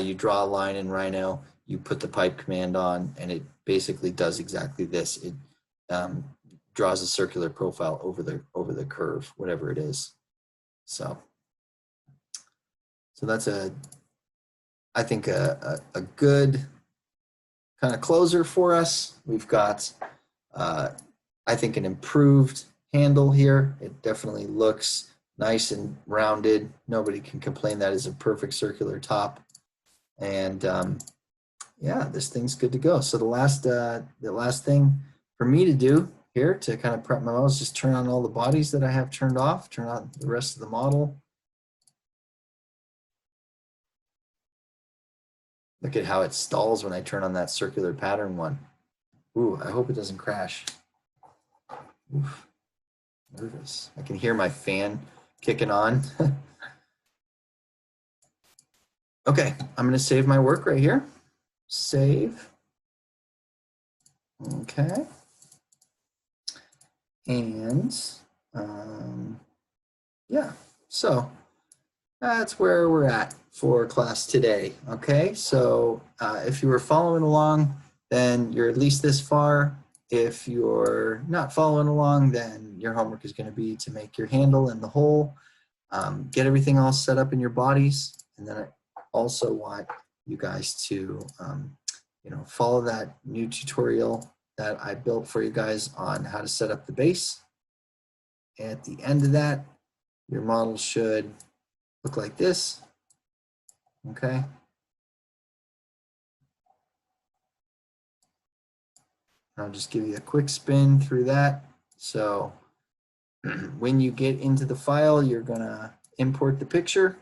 you draw a line in Rhino, you put the pipe command on, and it basically does exactly this. It draws a circular profile over the curve, whatever it is. So that's I think a good kind of closer for us. We've got I think an improved handle here. It definitely looks nice and rounded. Nobody can complain that is a perfect circular top. And yeah, this thing's good to go. So the last thing for me to do here to kind of prep my model is just turn on all the bodies that I have turned off, turn on the rest of the model. Look at how it stalls when I turn on that circular pattern one. Ooh, I hope it doesn't crash. Oof, nervous. I can hear my fan kicking on. Okay, I'm going to save my work right here. Save. Okay. And yeah, so that's where we're at for class today. Okay, so if you were following along, then you're at least this far. If you're not following along, then your homework is going to be to make your handle and the hole, get everything all set up in your bodies, and then I also want you guys to follow that new tutorial that I built for you guys on how to set up the base. At the end of that, your model should look like this. Okay. I'll just give you a quick spin through that. So when you get into the file, you're gonna import the picture.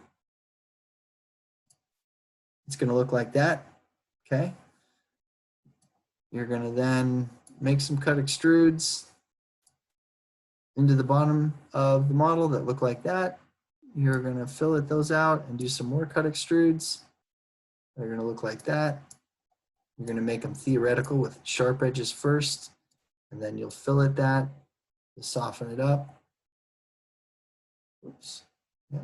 It's gonna look like that. Okay. You're gonna then make some cut extrudes into the bottom of the model that look like that. You're gonna fillet those out and do some more cut extrudes. They're gonna look like that. You're gonna make them theoretical with sharp edges first, and then you'll fillet that to soften it up. Oops. Yeah.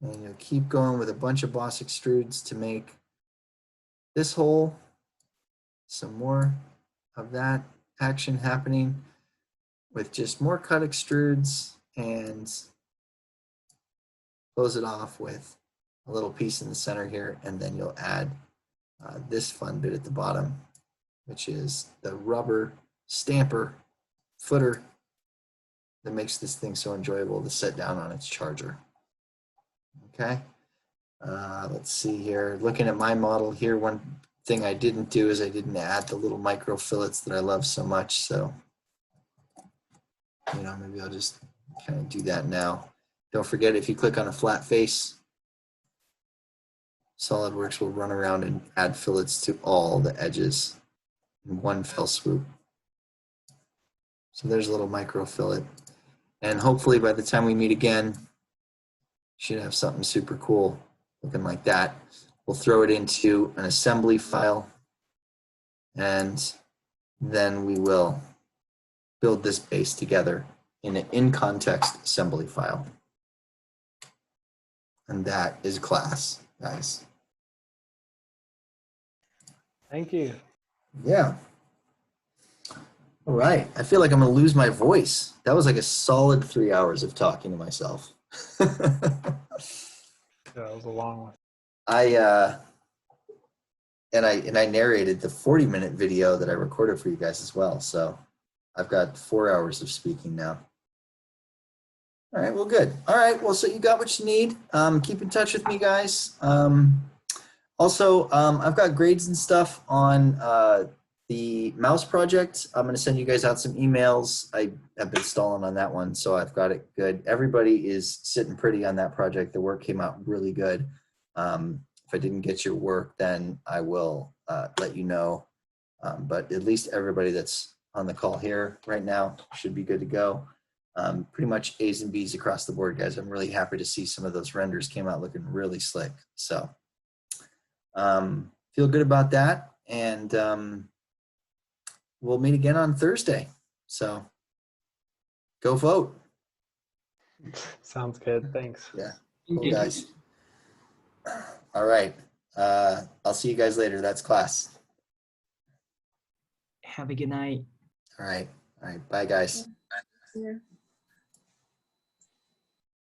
And you'll keep going with a bunch of boss extrudes to make this hole. Some more of that action happening with just more cut extrudes, and close it off with a little piece in the center here, and then you'll add this fun bit at the bottom, which is the rubber stamper footer that makes this thing so enjoyable to set down on its charger. Okay, let's see here. Looking at my model here, one thing I didn't do is I didn't add the little micro fillets that I love so much. So, maybe I'll just kind of do that now. Don't forget, if you click on a flat face, Solidworks will run around and add fillets to all the edges in one fell swoop. So there's a little micro fillet. And hopefully by the time we meet again, you should have something super cool looking like that. We'll throw it into an assembly file, and then we will build this base together in an in-context assembly file. And that is class, guys. Thank you. Yeah. All right. I feel like I'm going to lose my voice. That was like a solid 3 hours of talking to myself. Yeah, it was a long one. I narrated the 40-minute video that I recorded for you guys as well. So I've got 4 hours of speaking now. All right, well, good. All right, well, so you got what you need. Keep in touch with me, guys. Also, I've got grades and stuff on the mouse project. I'm going to send you guys out some emails. I have been stalling on that one, so I've got it good. Everybody is sitting pretty on that project. The work came out really good. If I didn't get your work, then I will let you know. But at least everybody that's on the call here right now should be good to go. Pretty much A's and B's across the board, guys. I'm really happy to see some of those renders came out looking really slick. So feel good about that. And we'll meet again on Thursday. So go vote. Sounds good. Thanks. Yeah. Cool, guys. All right. I'll see you guys later. That's class. Have a good night. All right. All right. Bye, guys. Yeah.